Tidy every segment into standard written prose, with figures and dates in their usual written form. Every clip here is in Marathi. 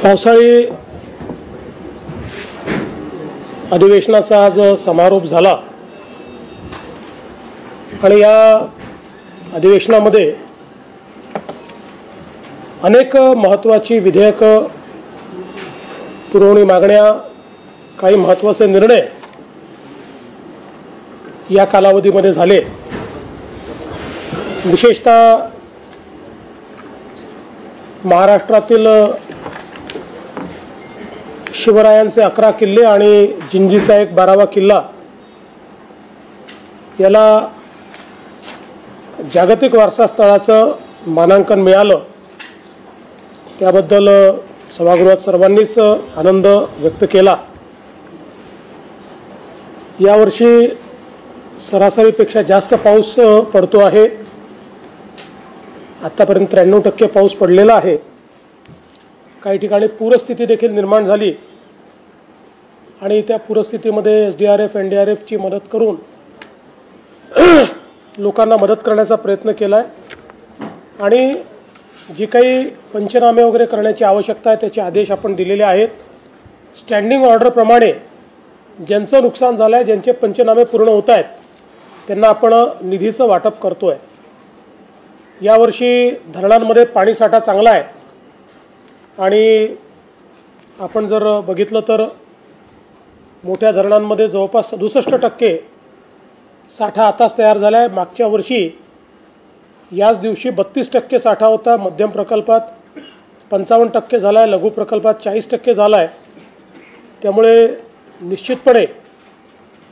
पावसाळी अधिवेशनाचा आज समारोप झाला आणि या अधिवेशनामध्ये अनेक महत्त्वाची विधेयकं, पुरवणी मागण्या, काही महत्त्वाचे निर्णय या कालावधीमध्ये झाले। विशेषतः महाराष्ट्रातील शिवरायांचे 11 किल्ले आणि जिंजीचा एक 12वा किल्ला याला जागतिक वारसा स्थळाचं मानांकन मिळालं, त्याबद्दल सभागृहात सर्वांनीच आनंद व्यक्त केला। यावर्षी सरासरीपेक्षा जास्त पाऊस पडतो आहे। आतापर्यंत 93% पाऊस पडलेला आहे। काही ठिकाणी पूरस्थिती देखील निर्माण झाली आणि त्या पूरस्थितीमध्ये SDRF NDRF ची मदत करून लोकांना मदत करण्याचा प्रयत्न केला आहे आणि जी काही पंचनामे वगैरे करण्याची आवश्यकता आहे त्याचे आदेश आपण दिलेले आहेत। स्टँडिंग ऑर्डर प्रमाणे ज्यांचं नुकसान झालं आहे, ज्यांचे पंचनामे पूर्ण होत आहेत, त्यांना आपण निधीचं वाटप करतोय। यावर्षी धरणांमध्ये पाणीसाठा चांगला आहे आणि आपण जर बघितलं तर मोठ्या धरणांमध्ये जवळपास 67% साठा आताच तयार झाला आहे। मागच्या वर्षी याच दिवशी 32% साठा होता, मध्यम प्रकल्पात 55% झाला आहे, लघु प्रकल्पात 40% झाला आहे। त्यामुळे निश्चितपणे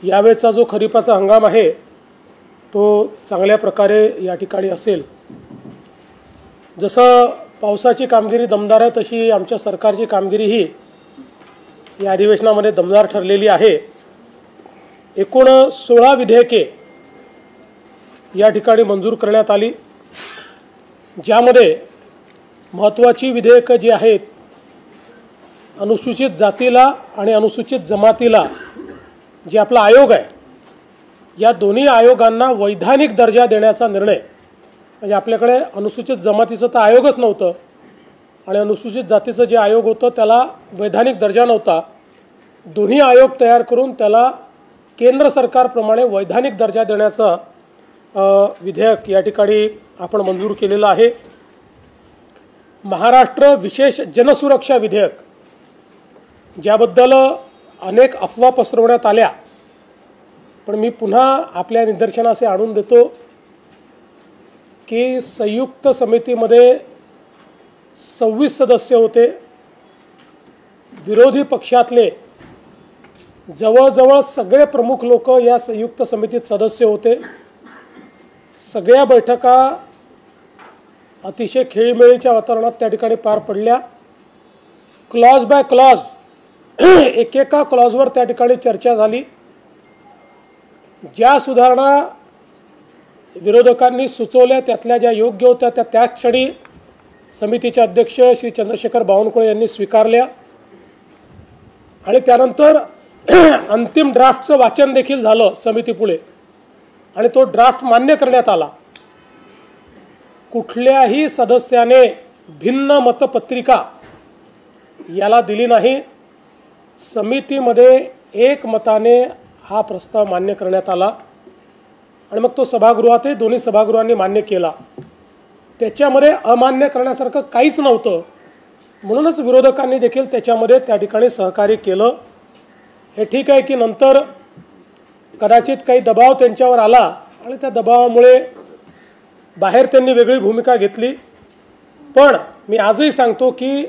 यावेळचा जो खरीपाचा हंगाम आहे तो चांगल्या प्रकारे या ठिकाणी असेल। जसं पावसाची कामगिरी दमदार आहे तशी आमच्या सरकारची कामगिरीही या अधिवेशनामध्ये दमदार ठरलेली आहे। एकूण 16 विधेयके या ठिकाणी मंजूर करण्यात आली, ज्यामध्ये महत्त्वाची विधेयकं जी आहेत, अनुसूचित जातीला आणि अनुसूचित जमातीला जे आपला आयोग आहे, या दोन्ही आयोगांना वैधानिक दर्जा देण्याचा निर्णय, म्हणजे आपल्याकडे अनुसूचित जमातीचं तर आयोगच नव्हतं आणि अनुसूचित जातीचं जे आयोग होतं त्याला वैधानिक दर्जा नव्हता। दोन्ही आयोग तयार करून त्याला केंद्र सरकारप्रमाणे वैधानिक दर्जा देण्याचा विधेयक या ठिकाणी आपण मंजूर केलेलं आहे। महाराष्ट्र विशेष जनसुरक्षा विधेयक, ज्याबद्दल अनेक अफवा पसरवण्यात आल्या, पण मी पुन्हा आपल्या निदर्शनास आणून देतो की संयुक्त समितीमध्ये 26 सदस्य होते। विरोधी पक्षातले जवळजवळ सगळे प्रमुख लोक या संयुक्त समितीत सदस्य होते। सगळ्या बैठका अतिशय खेळीमेळीच्या वातावरणात त्या ठिकाणी पार पडल्या। क्लॉज बाय क्लॉज एकेका क्लॉजवर त्या ठिकाणी चर्चा झाली। ज्या सुधारणा विरोधकांनी सुचवल्या त्यातल्या ज्या योग्य होत्या त्या क्षणी समितीचे अध्यक्ष श्री चंद्रशेखर बावनकुळे यांनी स्वीकारल्या आणि त्यानंतर अंतिम ड्राफ्टचं वाचन देखील झालं समितीपुढे आणि तो ड्राफ्ट मान्य करण्यात आला। कुठल्याही सदस्याने भिन्न मतपत्रिका याला दिली नाही। समितीमध्ये एकमताने हा प्रस्ताव मान्य करण्यात आला आणि मग तो सभागृहातही दोन्ही सभागृहांनी मान्य केला। त्याच्यामध्ये अमान्य करण्यासारखं काहीच नव्हतं, म्हणूनच विरोधकांनी देखील त्याच्यामध्ये त्या ठिकाणी सहकार्य केलं। हे ठीक आहे की नंतर कदाचित काही दबाव त्यांच्यावर आला आणि त्या दबावामुळे बाहेर त्यांनी वेगळी भूमिका घेतली, पण मी आजही सांगतो की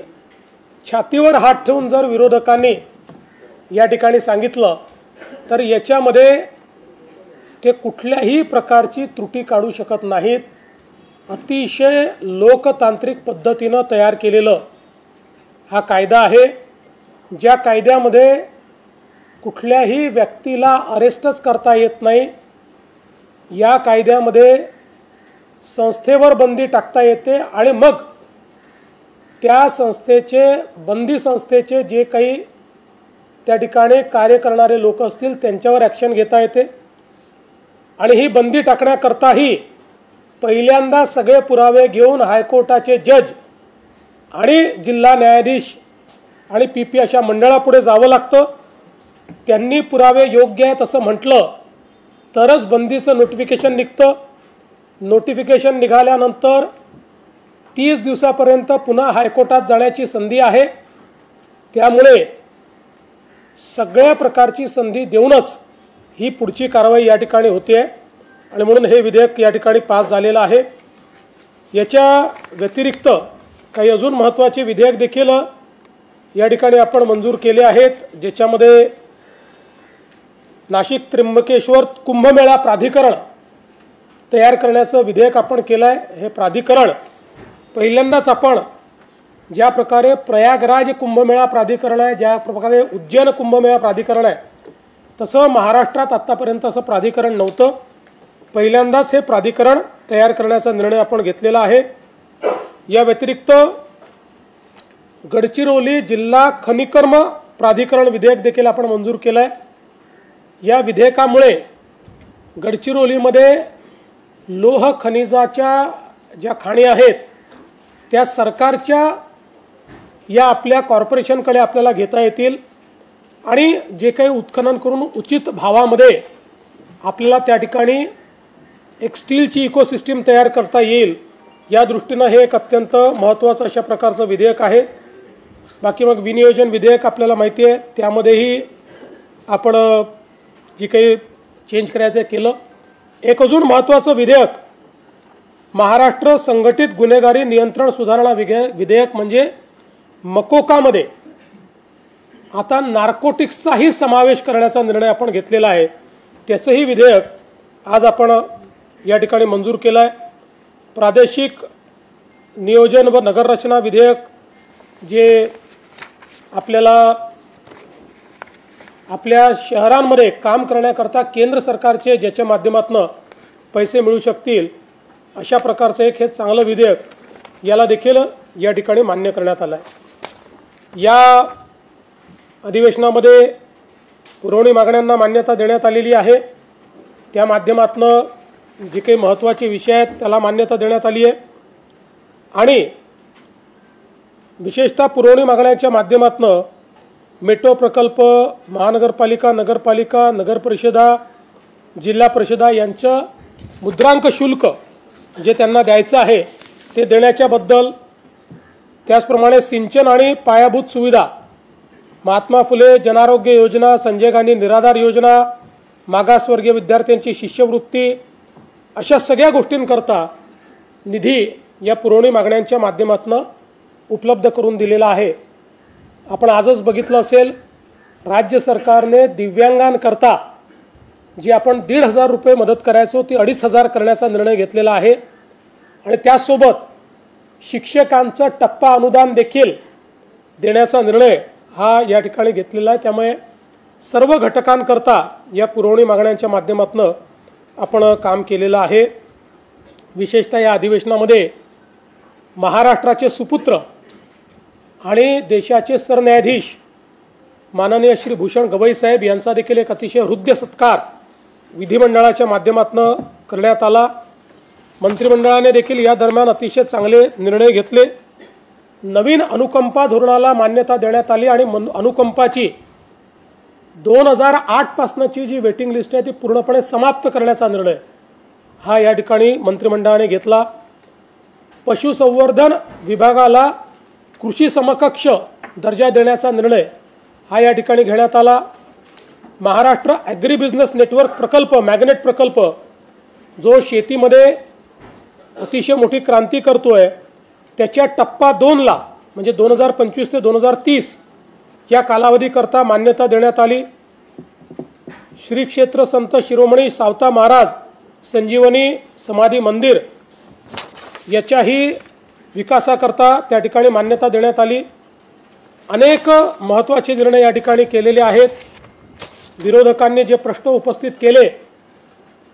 छातीवर हात ठेवून जर विरोधकांनी या ठिकाणी सांगितलं तर याच्यामध्ये ते कुठल्याही प्रकारची त्रुटी काढू शकत नाहीत। अतिशय लोकतांत्रिक पद्धतीनं तयार केलेलं हा कायदा आहे, ज्या कायद्यामध्ये कुठल्याही व्यक्तीला अरेस्टच करता येत नाही। या कायद्यामध्ये संस्थेवर बंदी टाकता येते आणि मग त्या बंदी संस्थेचे जे काही त्या ठिकाणी कार्य करणारे लोक असतील त्यांच्यावर ॲक्शन घेता येते आणि ही बंदी टाकण्याकरताही पहिल्यांदा सगळे पुरावे घेऊन हायकोर्टाचे जज आणि जिल्हा न्यायाधीश आणि PP अशा मंडळापुढे जावं लागतं. त्यांनी पुरावे योग्य आहेत असं म्हटलं तरच बंदीचं नोटिफिकेशन निघतं. नोटिफिकेशन निघाल्यानंतर 30 दिवसापर्यंत पुन्हा हायकोर्टात जाण्याची संधी आहे. त्यामुळे सगळ्या प्रकारची संधी देऊनच ही पुढची कारवाई या ठिकाणी होते आहे आणि म्हणून हे विधेयक या ठिकाणी पास झालेलं आहे. याच्या व्यतिरिक्त काही अजून महत्त्वाचे विधेयक देखील या ठिकाणी आपण मंजूर केले आहेत, ज्याच्यामध्ये नाशिक त्र्यंबकेश्वर कुंभमेळा प्राधिकरण तयार करण्याचं विधेयक आपण केलं आहे. हे प्राधिकरण पहिल्यांदाच आपण ज्या प्रकारे प्रयागराज कुंभमेळा प्राधिकरण आहे, ज्या प्रकारे उज्जैन कुंभमेळा प्राधिकरण आहे, तसं महाराष्ट्रात आत्तापर्यंत असं प्राधिकरण नव्हतं. पहिल्यांदाच हे प्राधिकरण तयार करण्याचा निर्णय आपण घेतलेला आहे. या व्यतिरिक्त गडचिरोली जिल्हा खनिकर्म प्राधिकरण विधेयक देखील आपण मंजूर केलं आहे. या विधेयकामुळे गडचिरोलीमध्ये लोह खनिजाच्या ज्या खाणी आहेत त्या सरकारच्या या आपल्या कॉर्पोरेशनकडे आपल्याला घेता येतील आणि जे काही उत्खनन करून उचित भावामध्ये आपल्याला त्या ठिकाणी एक स्टीलची इकोसिस्टीम तयार करता येईल. या दृष्टीनं हे एक अत्यंत महत्त्वाचं अशा प्रकारचं विधेयक आहे. बाकी मग विनियोजन विधेयक आपल्याला माहिती आहे, त्यामध्येही आपण जी काही चेंज करायचं केलं. एक अजून महत्त्वाचं विधेयक महाराष्ट्र संघटित गुन्हेगारी नियंत्रण सुधारणा विधेयक म्हणजे मकोकामध्ये आता नार्कोटिक्सचाही समावेश करण्याचा निर्णय आपण घेतलेला आहे. त्याचंही विधेयक आज आपण या ठिकाणी मंजूर केलं आहे. प्रादेशिक नियोजन व नगररचना विधेयक जे आपल्याला आपल्या शहरांमध्ये काम करण्याकरता केंद्र सरकारचे ज्याच्या माध्यमातून पैसे मिळू शकतील अशा प्रकारचं एक हे चांगलं विधेयक, याला देखील या ठिकाणी मान्य करण्यात आलं आहे. या अधिवेशनामध्ये पुरवणी मागण्यांना मान्यता देण्यात आलेली आहे. त्या माध्यमातून जे काही महत्त्वाचे विषय आहेत त्याला मान्यता देण्यात आली आहे आणि विशेषतः पुरवणी मागण्यांच्या माध्यमातून मेट्रो प्रकल्प, महानगरपालिका, नगरपालिका, नगरपरिषदा, जिल्हा परिषदा यांचं मुद्रांक शुल्क जे त्यांना द्यायचं आहे ते देण्याच्याबद्दल, त्याचप्रमाणे सिंचन आणि पायाभूत सुविधा, महात्मा फुले जनआरोग्य योजना, संजय गांधी निराधार योजना, मागासवर्गीय विद्यार्थ्यांची शिष्यवृत्ती, अशा सगळ्या गोष्टींकरता निधी या पुरवणी मागण्यांच्या माध्यमातून उपलब्ध करून दिलेला आहे. आपण आजच बघितलं असेल, राज्य सरकारने दिव्यांगांकरता जी आपण 1,500 रुपये मदत करायचो ती 2,500 करण्याचा निर्णय घेतलेला आहे आणि त्यासोबत शिक्षकांचं टप्पा अनुदान देखील देण्याचा निर्णय हा या ठिकाणी घेतलेला आहे. त्यामुळे सर्व घटकांकरता या पुरवणी मागण्यांच्या माध्यमातून आपण काम केलेलं आहे. विशेषतः या अधिवेशनामध्ये महाराष्ट्राचे सुपुत्र आणि देशाचे सरन्यायाधीश माननीय श्री भूषण गवई साहेब यांचा देखील एक अतिशय हृदय सत्कार विधिमंडळाच्या माध्यमातून करण्यात आला. मंत्रिमंडळाने देखील या दरम्यान अतिशय चांगले निर्णय घेतले. नवीन अनुकंपा धोरणाला मान्यता देण्यात आली आणि अनुकंपाची 2008 पासनची जी वेटिंग लिस्ट आहे ती पूर्णपणे समाप्त करण्याचा निर्णय हा या ठिकाणी मंत्रिमंडळाने घेतला. पशुसंवर्धन विभागाला कृषी समकक्ष दर्जा देण्याचा निर्णय हा या ठिकाणी घेण्यात आला. महाराष्ट्र ॲग्री बिझनेस नेटवर्क प्रकल्प, मॅग्नेट प्रकल्प, जो शेतीमध्ये अतिशय मोठी क्रांती करतोय, त्याच्या टप्पा 2ला म्हणजे 2025 ते 2030 या कालावधीकरता मान्यता देण्यात आली. श्री क्षेत्र संत शिरोमणी सावता महाराज संजीवनी समाधी मंदिर याच्याही विकासाकरता त्या ठिकाणी मान्यता देण्यात आली. अनेक महत्त्वाचे निर्णय या ठिकाणी केलेले आहेत. विरोधकांनी जे प्रश्न उपस्थित केले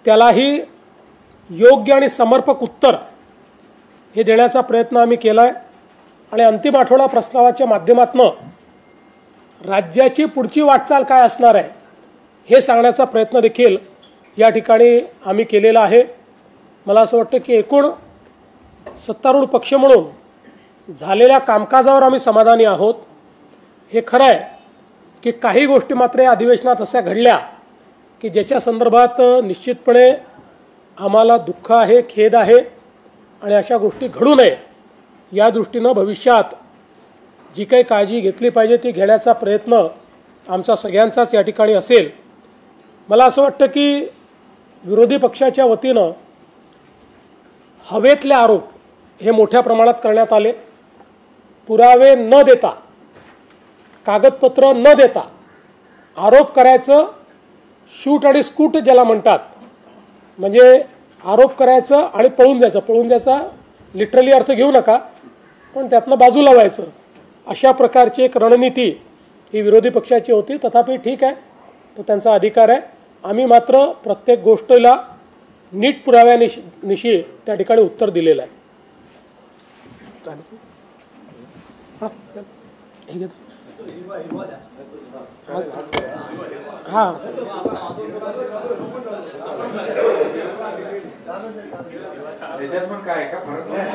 त्यालाही योग्य आणि समर्पक उत्तर हे देण्याचा प्रयत्न आम्ही केला आहे आणि अंतिम आठवडा प्रस्तावाच्या माध्यमातून राज्याची पुढची वाटचाल काय असणार आहे हे सांगण्याचा प्रयत्न देखील या ठिकाणी आम्ही केलेला आहे. मला असं वाटतं की एकूण सत्तारूढ पक्ष म्हणून झालेल्या कामकाजावर आम्ही समाधानी आहोत. हे खरं आहे की काही गोष्टी मात्र या अधिवेशनात अशा घडल्या की ज्याच्या संदर्भात निश्चितपणे आम्हाला दुःख आहे, खेद आहे आणि अशा गोष्टी घडू नये या दृष्टीनं भविष्यात जी काही काळजी घेतली पाहिजे ती घेण्याचा प्रयत्न आमचा सगळ्यांचाच या ठिकाणी असेल. मला असं वाटतं की विरोधी पक्षाच्या वतीनं हवेतले आरोप हे मोठ्या प्रमाणात करण्यात आले. पुरावे न देता, कागदपत्र न देता आरोप करायचं, शूट आणि स्कूट ज्याला म्हणतात, म्हणजे आरोप करायचं आणि पळून जायचं. पळून जायचा लिटरली अर्थ घेऊ नका, पण त्यातनं बाजूला व्हायचं, अशा प्रकारची एक रणनीती ही विरोधी पक्षाची होती. तथापि ठीक आहे, तो त्यांचा अधिकार आहे. आम्ही मात्र प्रत्येक गोष्टीला नीट पुराव्यानिशी त्या ठिकाणी उत्तर दिलेलं आहे. हां, त्याच्यात पण काय का फरक नाही.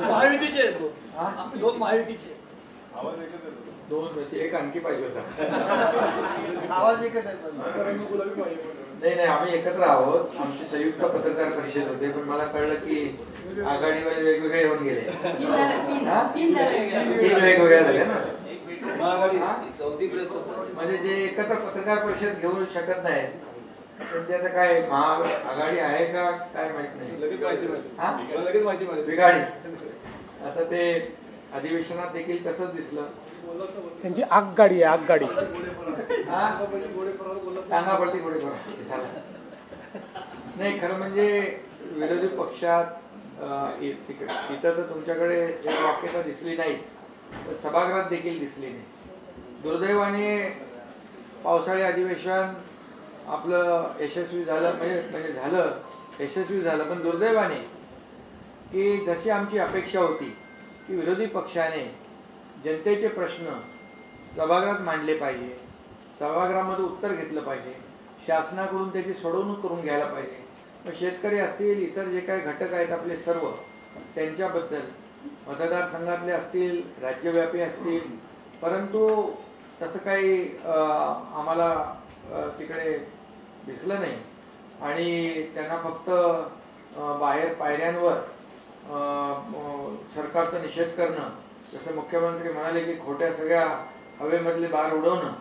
महायुतीचे दोन महायुतीचे दोन एक आणखी पाहिजे होता. आवाज एकच आहे. नाही, आम्ही एकत्र आहोत. आमची संयुक्त पत्रकार परिषद होते, पण मला कळलं की आघाडीवर वेगवेगळे येऊन गेले. तीन वेगवेगळ्या झाल्या ना. म्हणजे जे एकत्र पत्रकार परिषद घेऊ शकत नाहीत त्यांची आता काय महाआघाडी आहे का काय माहित नाही. बिघाडी. आता ते अधिवेशनात देखील तसंच दिसलं. त्यांची आगगाडी आहे, आगगाडी. टांगा पडती पुढे नाही. खरं म्हणजे विरोधी पक्षात इथं तर तुमच्याकडे वाक्यता दिसली नाहीच, पण सभागृहात देखील दिसली नाही. दुर्दैवाने पावसाळी अधिवेशन आपलं यशस्वी झालं, म्हणजे झालं, यशस्वी झालं. पण दुर्दैवाने की जशी आमची अपेक्षा होती की विरोधी पक्षाने जनतेचे प्रश्न सभागृहात मांडले पाहिजे, सभागृहामध्ये उत्तर घेतलं पाहिजे, शासनाकडून त्याची सोडवणूक करून घ्यायला पाहिजे. मग शेतकरी असतील, इतर जे काही घटक आहेत आपले सर्व, त्यांच्याबद्दल मतदारसंघातले असतील, राज्यव्यापी असतील, परंतु तसं काही आम्हाला तिकडे दिसलं नाही. आणि त्यांना फक्त बाहेर पायऱ्यांवर सरकारचा निषेध करणं, जसं मुख्यमंत्री म्हणाले की खोट्या सगळ्या हवेमधले बार उडवणं,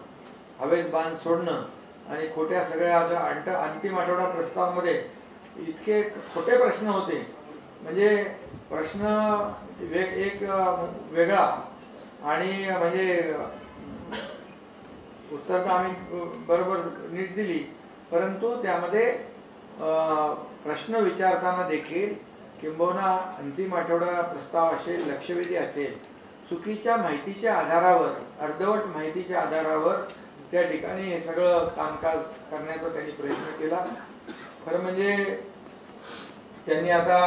हवेत बाण सोडणं आणि खोट्या सगळ्या आता अंतिम आठवडा प्रस्तावामध्ये इतके खोटे प्रश्न होते. म्हणजे प्रश्न एक वेगळा आणि म्हणजे उत्तर तर आम्ही बरोबर नीट दिली, परंतु त्यामध्ये प्रश्न विचारताना देखील किंबहुना अंतिम आठवडा प्रस्ताव असेल, लक्षवेधी असेल, चुकीच्या माहितीच्या आधारावर, अर्धवट माहितीच्या आधारावर त्या ठिकाणी हे सगळं कामकाज करण्याचा त्यांनी प्रयत्न केला. खरं म्हणजे त्यांनी आता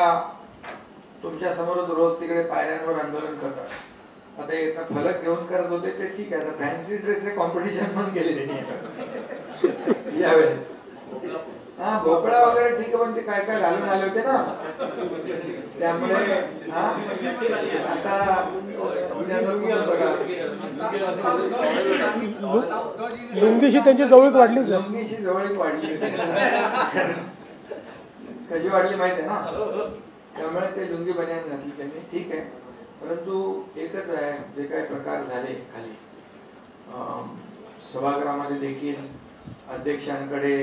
तुमच्या समोरच रोज तिकडे पायऱ्यांवर आंदोलन करतात. आता एका फलक घेऊन करत होते ते ठीक आहे. आता फॅन्सी ड्रेसचे कॉम्पिटिशन पण केले त्यांनी यावेळेस. हा, भोपळा वगैरे ठीक आहे, पण ते काय काय घालून आले होते ना, त्यामुळे आता लुंगीशी त्यांची जवळीक वाढलीच आहे. लुंगीशी जवळीक वाढली. कशी वाढली माहिती आहे ना. त्यामुळे ते लुंगी बनियान घातली त्यांनी, ठीक आहे. परंतु एकच आहे, जे काही प्रकार झाले खाली सभागृहामध्ये देखील अध्यक्षांकडे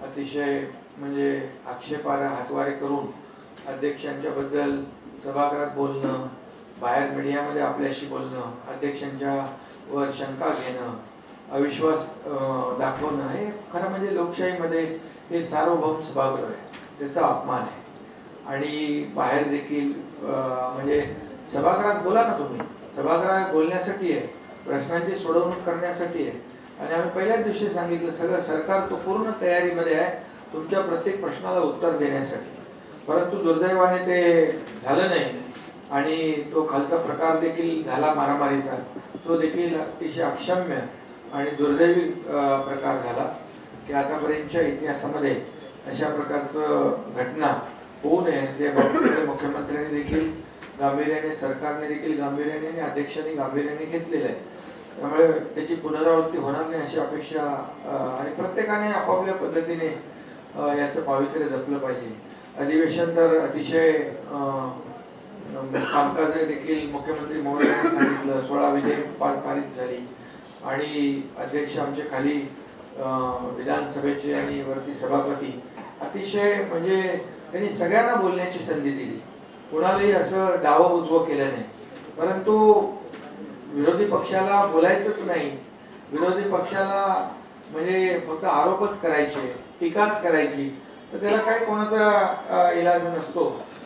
अतिशय म्हणजे आक्षेपार्ह हातवारे करून अध्यक्षांच्या बद्दल सभागृहात बोलणं, बाहेर मीडियामध्ये आपल्याशी बोलणं, अध्यक्षांच्या वर शंका घेणं, अविश्वास दाखवणं, हे खरं म्हणजे लोकशाहीमध्ये हे सार्वभौम सभागृह आहे, त्याचा अपमान आहे. आणि बाहेर देखील म्हणजे सभागृहात बोला ना तुम्ही. सभागृहात बोलण्यासाठी आहे, प्रश्नांची सोडवणूक करण्यासाठी आहे. आणि आम्ही पहिल्याच दिवशी सांगितलं सगळं सरकार तो पूर्ण तयारीमध्ये आहे तुमच्या प्रत्येक प्रश्नाला उत्तर देण्यासाठी. परंतु दुर्दैवाने ते झालं नाही. आणि तो खालचा प्रकार देखील झाला मारामारीचा, तो देखील अतिशय अक्षम्य आणि दुर्दैवी प्रकार झाला की आतापर्यंतच्या इतिहासामध्ये अशा प्रकारचं घटना होऊ नये. ते मुख्यमंत्र्यांनी देखील गांभीर्याने सरकारने देखील गांभीर्याने आणि अध्यक्षांनी गांभीर्याने घेतलेलं आहे. त्यामुळे त्याची पुनरावृत्ती होणार नाही अशी अपेक्षा आणि प्रत्येकाने आपापल्या पद्धतीने याचं पावित्र्य जपलं पाहिजे. अधिवेशन तर अतिशय कामकाज देखील मुख्यमंत्री महोदयांनी सांगितलं, 16 विधेयक पारित झाली आणि अध्यक्ष आमचे खाली विधानसभेचे आणि वरती सभापती अतिशय म्हणजे त्यांनी सगळ्यांना बोलण्याची संधी दिली. कोणालाही असं डावं उजवं केलं नाही. परंतु विरोधी पक्षाला बोलायचंच नाही, विरोधी पक्षाला म्हणजे फक्त आरोपच करायचे, टीकाच करायची, तर त्याला काही कोणाचा इलाज नसतो.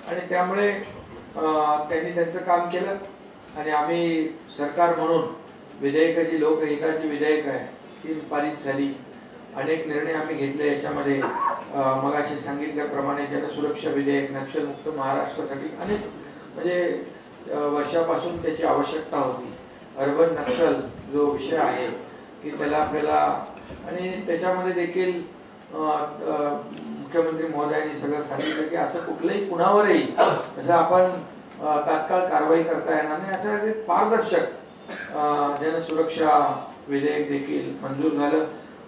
आणि त्यामुळे त्यांनी त्यांचं काम केलं आणि आम्ही सरकार म्हणून विधेयक जी लोकहिताची विधेयक आहे ती पारित झाली. अनेक निर्णय आम्ही घेतले याच्यामध्ये. मगाशी सांगितल्याप्रमाणे जनसुरक्षा विधेयक, नक्षलमुक्त महाराष्ट्रासाठी अनेक म्हणजे वर्षापासून त्याची आवश्यकता होती. अर्बन नक्षल जो विषय आहे की त्याला आपल्याला आणि त्याच्यामध्ये देखील मुख्यमंत्री महोदयांनी सगळं सांगितलं की असं कुठलंही कुणावरही असं आपण तात्काळ कारवाई करता येणार नाही. असं पारदर्शक जनसुरक्षा विधेयक देखील मंजूर झालं.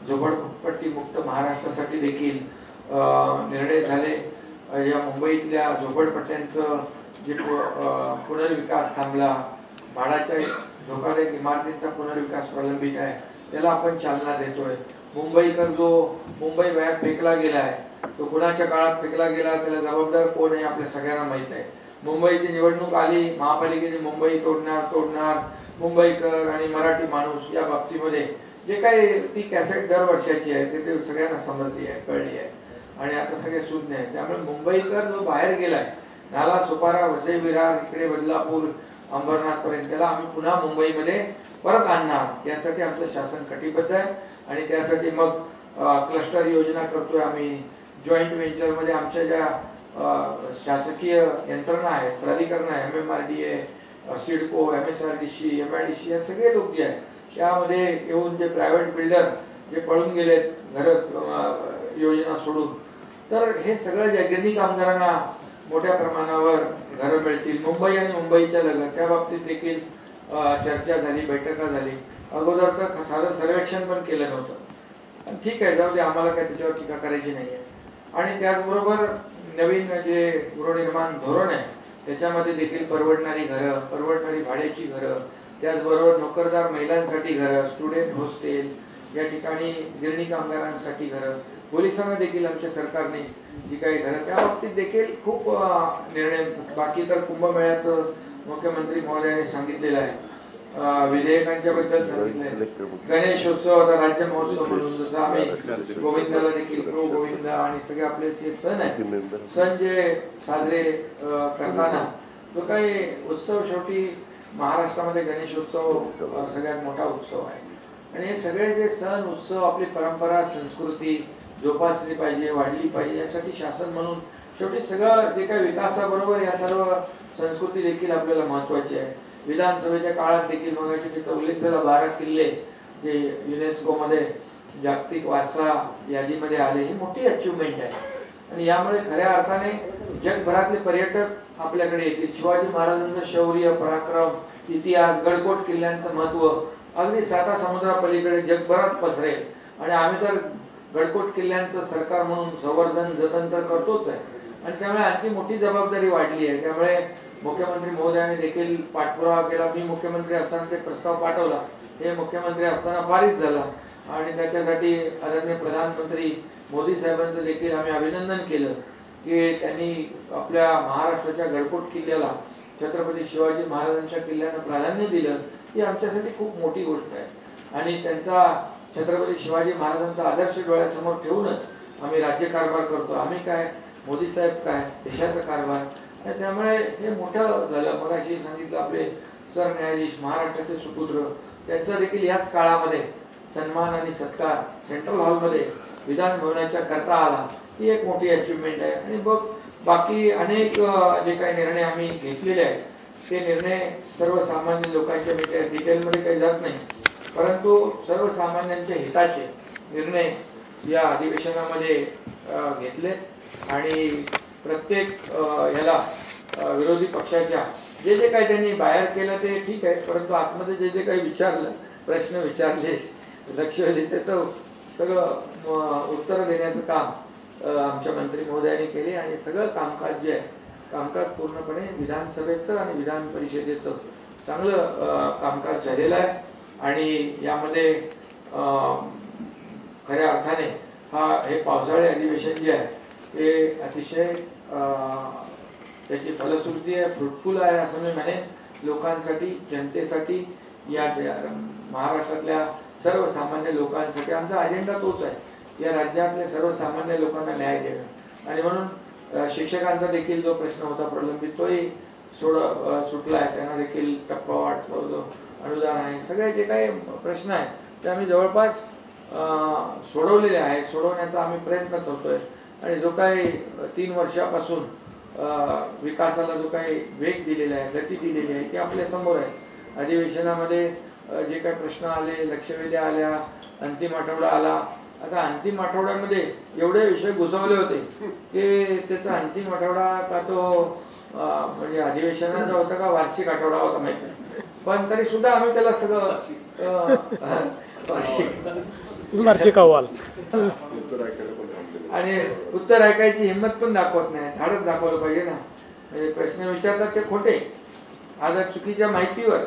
झोपडपट्टी मुक्त महाराष्ट्रासाठी देखील निर्णय झाले. या मुंबईतल्या झोपडपट्ट्यांचं जे पुनर्विकास थांबला, भाडाच्या धोकादायक इमारतींचा पुनर्विकास प्रलंबित आहे, त्याला आपण चालना देतोय. मुंबईकर जो मुंबई बाहेर फेकला गेला आहे तो कुणाच्या काळात फेकला गेला, त्याला जबाबदार कोण आहे आपल्या सगळ्यांना माहित आहे. मुंबईची निवडणूक आली, महापालिकेने मुंबई तोडणार मुंबईकर आणि मराठी माणूस या बाबतीमध्ये जे काही ती कॅसेट दरवर्षाची आहे ते सगळ्यांना समजली आहे, कळली आहे आणि आता सगळे सुज्ञ आहेत. त्यामुळे मुंबईकर जो बाहेर गेलाय, नाला सुपारा, वसई विरार, इकडे बदलापूर, अंबरनाथ पर्यंत, त्याला आम्ही पुन्हा मुंबईमध्ये परत आणणार यासाठी आमचं शासन कटिबद्ध आहे. आणि त्यासाठी मग क्लस्टर योजना करतोय आम्ही. जॉईंट व्हेंचर मध्ये आमच्या ज्या शासकीय यंत्रणा आहेत, प्राधिकरण आहे, MMRDA, सिडको, MSRDC, MIDC, या सगळे लोक जे आहेत त्यामध्ये येऊन जे प्रायव्हेट बिल्डर जे पळून गेलेत घर योजना सोडून, तर हे सगळं ज्या गिरणी कामगारांना मोठ्या प्रमाणावर घरं मिळतील. मुंबई आणि मुंबईच्या लगत त्या बाबतीत देखील चर्चा झाली, बैठका झाली. अगोदर तर साधं सर्वेक्षण पण केलं नव्हतं. ठीक आहे, जाऊ दे, आम्हाला काय त्याच्यावर टीका करायची नाहीये. आणि त्याचबरोबर नवीन जे गृहनिर्माण धोरण आहे त्याच्यामध्ये देखील परवडणारी घरं, परवडणारी भाड्याची घरं, त्याचबरोबर नोकरदार महिलांसाठी घरं, स्टुडंट हॉस्टेल, या ठिकाणी गिरणी कामगारांसाठी घरं, पोलिसांना देखील आमच्या सरकारने जी काही घरं, त्या बाबतीत देखील खूप निर्णय. बाकी तर कुंभमेळ्याचं मुख्यमंत्री महोदयांनी सांगितलेलं आहे, विधेयकांच्या बद्दल सांगितलंय. गणेशोत्सव आता राज्य महोत्सव म्हणून जसं आम्ही गोविंदाला देखील प्रो गोविंद आणि सगळे आपले जे सण आहेत, सण जे साजरे करताना जो काही उत्सव, शेवटी महाराष्ट्रामध्ये गणेशोत्सव सगळ्यात मोठा उत्सव आहे. आणि हे सगळे जे सण उत्सव, आपली परंपरा, संस्कृती जोपासली पाहिजे, वाढली पाहिजे, यासाठी शासन म्हणून शेवटी सगळं जे काही विकासाबरोबर या सर्व संस्कृती देखील आपल्याला महत्वाची आहे. विधानसभेच्या काळात देखील मगाशी तिचा उल्लेख झाला, 12 किल्ले जे युनेस्को मध्ये जागतिक वारसा यादीमध्ये आले, ही मोठी अचिव्हमेंट आहे. आणि यामुळे खऱ्या अर्थाने जगभरातले पर्यटक आपल्याकडे येतील. शिवाजी महाराजांचं शौर्य, पराक्रम, इतिहास, गडकोट किल्ल्यांचं महत्व अगदी 7 समुद्रापलीकडे जगभरात पसरेल. आणि आम्ही तर गडकोट किल्ल्यांचं सरकार म्हणून संवर्धन जतन तर करतोच आहे. आणि त्यामुळे आणखी मोठी जबाबदारी वाढली आहे. त्यामुळे मुख्यमंत्री महोदयांनी देखील पाठपुरावा केला. मी मुख्यमंत्री असताना ते प्रस्ताव पाठवला, हे मुख्यमंत्री असताना पारित झाला. आणि त्याच्यासाठी आदरणीय प्रधानमंत्री मोदी साहेबांचं देखील आम्ही अभिनंदन केलं की त्यांनी आपल्या महाराष्ट्राच्या गडकोट किल्ल्याला छत्रपती शिवाजी महाराजांच्या किल्ल्यानं प्राधान्य दिलं. ही आमच्यासाठी खूप मोठी गोष्ट आहे. आणि त्यांचा छत्रपती शिवाजी महाराजांचा आदर्श डोळ्यासमोर ठेवूनच आम्ही राज्यकारभार करतो. आम्ही काय, मोदी साहेब काय, देशाचा कारभार. आणि त्यामुळे हे मोठं झालं. मगाशी सांगितलं आपले सरन्यायाधीश, महाराष्ट्राचे सुपुत्र, त्यांचा देखील याच काळामध्ये सन्मान आणि सत्कार सेंट्रल हॉलमध्ये विधान भवनाच्या करता आला. ही एक मोठी अचिव्हमेंट आहे. आणि बघ बाकी अनेक जे काही निर्णय आम्ही घेतलेले आहेत ते निर्णय सर्वसामान्य लोकांच्या डिटेलमध्ये काही जात नाही, परंतु सर्वसामान्यांच्या हिताचे निर्णय या अधिवेशनामध्ये घेतले. आणि प्रत्येक याला विरोधी पक्षाच्या जे जे काही त्यांनी बाहेर केलं ते ठीक आहे, परंतु आतमध्ये जे जे काही विचारलं, प्रश्न विचारले, लक्ष दिले, त्याचं सगळं उत्तर देण्याचं काम आमच्या मंत्री महोदयांनी केले आणि सगळं कामकाज जे आहे, कामकाज पूर्णपणे विधानसभेचं आणि विधान परिषदेचं चांगलं कामकाज झालेलं आहे. आणि यामध्ये खऱ्या अर्थाने हे पावसाळी अधिवेशन जे आहे ते अतिशय त्याची फलश्रुती आहे, फ्रुटफुल आहे असं मी म्हणेन. लोकांसाठी, जनतेसाठी, या महाराष्ट्रातल्या सर्वसामान्य लोकांसाठी आमचा अजेंडा तोच आहे, या राज्यातल्या सर्वसामान्य लोकांना न्याय देणं. आणि म्हणून शिक्षकांचा देखील जो प्रश्न होता प्रलंबित तोही सुटला आहे. त्यांना देखील टप्पावाढ, अनुदान आहे, सगळे जे काही प्रश्न आहेत ते आम्ही जवळपास सोडवलेले आहेत, सोडवण्याचा आम्ही प्रयत्न करतोय. आणि जो काही 3 वर्षापासून विकासाला जो काही वेग दिलेला आहे, गती दिलेली आहे, ती आपल्या समोर आहे. अधिवेशनामध्ये जे काही प्रश्न आले, लक्षवेधी आल्या, अंतिम आठवडा आला. आता अंतिम आठवड्यामध्ये एवढे विषय घुसवले होते की त्याचा अंतिम आठवडा का तो म्हणजे अधिवेशनाचा होता का वार्षिक आठवडा होता माहिती नाही, पण तरी सुद्धा आम्ही त्याला सगळं वार्षिक अहवाल आणि उत्तर ऐकायची हिंमत पण दाखवत नाही, धाडच दाखवलं पाहिजे ना. म्हणजे प्रश्न विचारतात ते खोटे, आता चुकीच्या माहितीवर,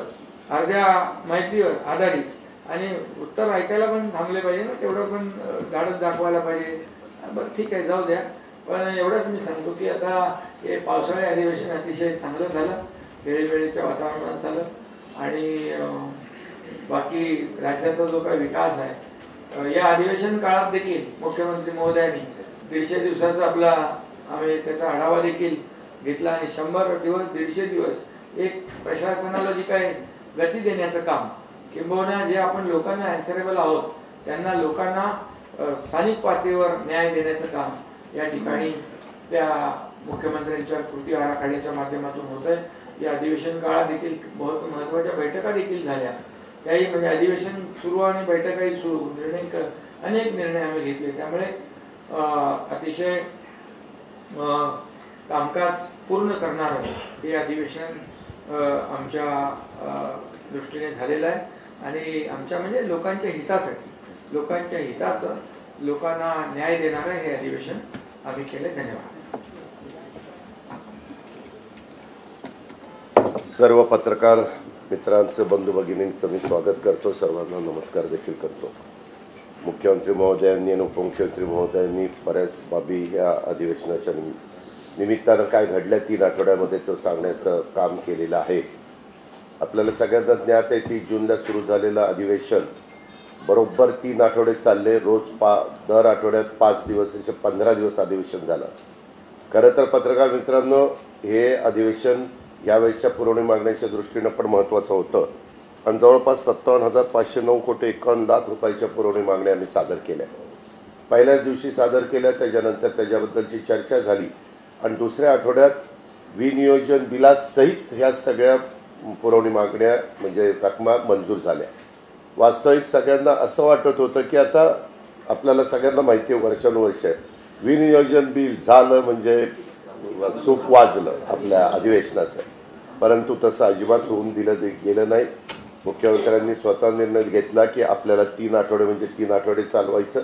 अर्ध्या माहितीवर आधारित, आणि उत्तर ऐकायला पण थांबले पाहिजे ना, तेवढं पण धाडच दाखवायला पाहिजे. बरं ठीक आहे, जाऊ द्या. पण एवढंच मी सांगतो की आता हे पावसाळी अधिवेशन अतिशय चांगलं झालं, वेळेवेळेच्या वातावरणात झालं. आणि बाकी राज्याचा जो काही विकास आहे, या अधिवेशन काळात देखील मुख्यमंत्री महोदयांनी 150 दिवसाचा आपला आम्ही त्याचा आढावा देखील घेतला. आणि 100 दिवस, 150 दिवस एक प्रशासनाला जी काही गती देण्याचं काम, किंबहुना जे आपण लोकांना अँसरेबल आहोत त्यांना, लोकांना स्थानिक पातळीवर न्याय देण्याचं काम या ठिकाणी त्या मुख्यमंत्र्यांच्या कृती आराखड्याच्या माध्यमातून होत आहे. या अधिवेशन काळात देखील बहुत महत्त्वाच्या बैठका देखील झाल्या. त्याही म्हणजे अधिवेशन सुरू आणि बैठकाही सुरू, अनेक निर्णय आम्ही घेतले. त्यामुळे अतिशय कामकाज पूर्ण करणारं हे अधिवेशन आमच्या दृष्टीने झालेलं आहे. आणि आमच्या म्हणजे लोकांच्या हितासाठी, लोकांच्या हिताचं, लोकांना न्याय देणारं हे अधिवेशन आम्ही केले. धन्यवाद. सर्व पत्रकार मित्रांचं, बंधू भगिनींचं मी स्वागत करतो. सर्वांना नमस्कार देखील करतो. मुख्यमंत्री महोदयांनी आणि उपमुख्यमंत्री महोदयांनी बऱ्याच बाबी या अधिवेशनाच्या निमित्तानं काय घडल्या 3 आठवड्यामध्ये तो सांगण्याचं काम केलेलं आहे. आपल्याला सगळ्यांना ज्ञात आहे की जूनला सुरू झालेलं अधिवेशन बरोबर 3 आठवडे चालले. रोज दर आठवड्यात 5 दिवस, असे 15 दिवस अधिवेशन झालं. खरं तर पत्रकार मित्रांनो, हे अधिवेशन यावेळेच्या पुरवणी मागण्याच्या दृष्टीनं पण महत्त्वाचं होतं. आणि जवळपास 57,509 कोटी 51 लाख रुपयाच्या पुरवणी मागण्या आम्ही सादर केल्या. पहिल्याच दिवशी सादर केल्या, त्याच्यानंतर त्याच्याबद्दलची चर्चा झाली आणि दुसऱ्या आठवड्यात विनियोजन बिलासहित ह्या सगळ्या पुरवणी मागण्या म्हणजे रकमा मंजूर झाल्या. वास्तविक सगळ्यांना असं वाटत होतं की आता आपल्याला सगळ्यांना माहिती आहे, वर्षानुवर्ष विनियोजन बिल झालं म्हणजे सूप वाजलं आपल्या अधिवेशनाचं. परंतु तसं अजिबात होऊन दिलं गेलं नाही. मुख्यमंत्र्यांनी स्वतः निर्णय घेतला की आपल्याला 3 आठवडे म्हणजे 3 आठवडे चालवायचं.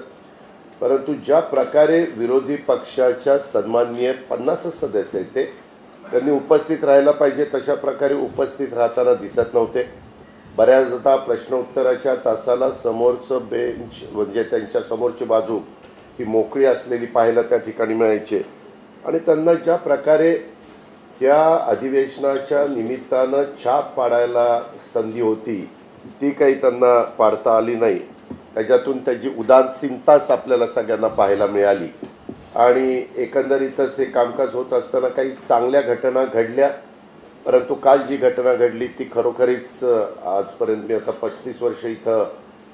परंतु ज्या प्रकारे विरोधी पक्षाच्या सन्माननीय 50 सदस्य आहेत ते त्यांनी उपस्थित राहायला पाहिजे तशा प्रकारे उपस्थित राहताना दिसत नव्हते. बऱ्याचदा प्रश्नोत्तराच्या तासाला समोरचं बेंच म्हणजे त्यांच्या समोरची बाजू ही मोकळी असलेली पाहायला त्या ठिकाणी मिळायचे. आणि त्यांना ज्या प्रकारे ह्या अधिवेशनाच्या निमित्तानं छाप पाडायला संधी होती ती काही त्यांना पाडता आली नाही. त्याच्यातून त्याची उदासीनताच आपल्याला सगळ्यांना पाहायला मिळाली. आणि एकंदरीतच हे कामकाज होत असताना काही चांगल्या घटना घडल्या. परंतु काल जी घटना घडली ती खरोखरीच आजपर्यंत मी आता 35 वर्ष इथं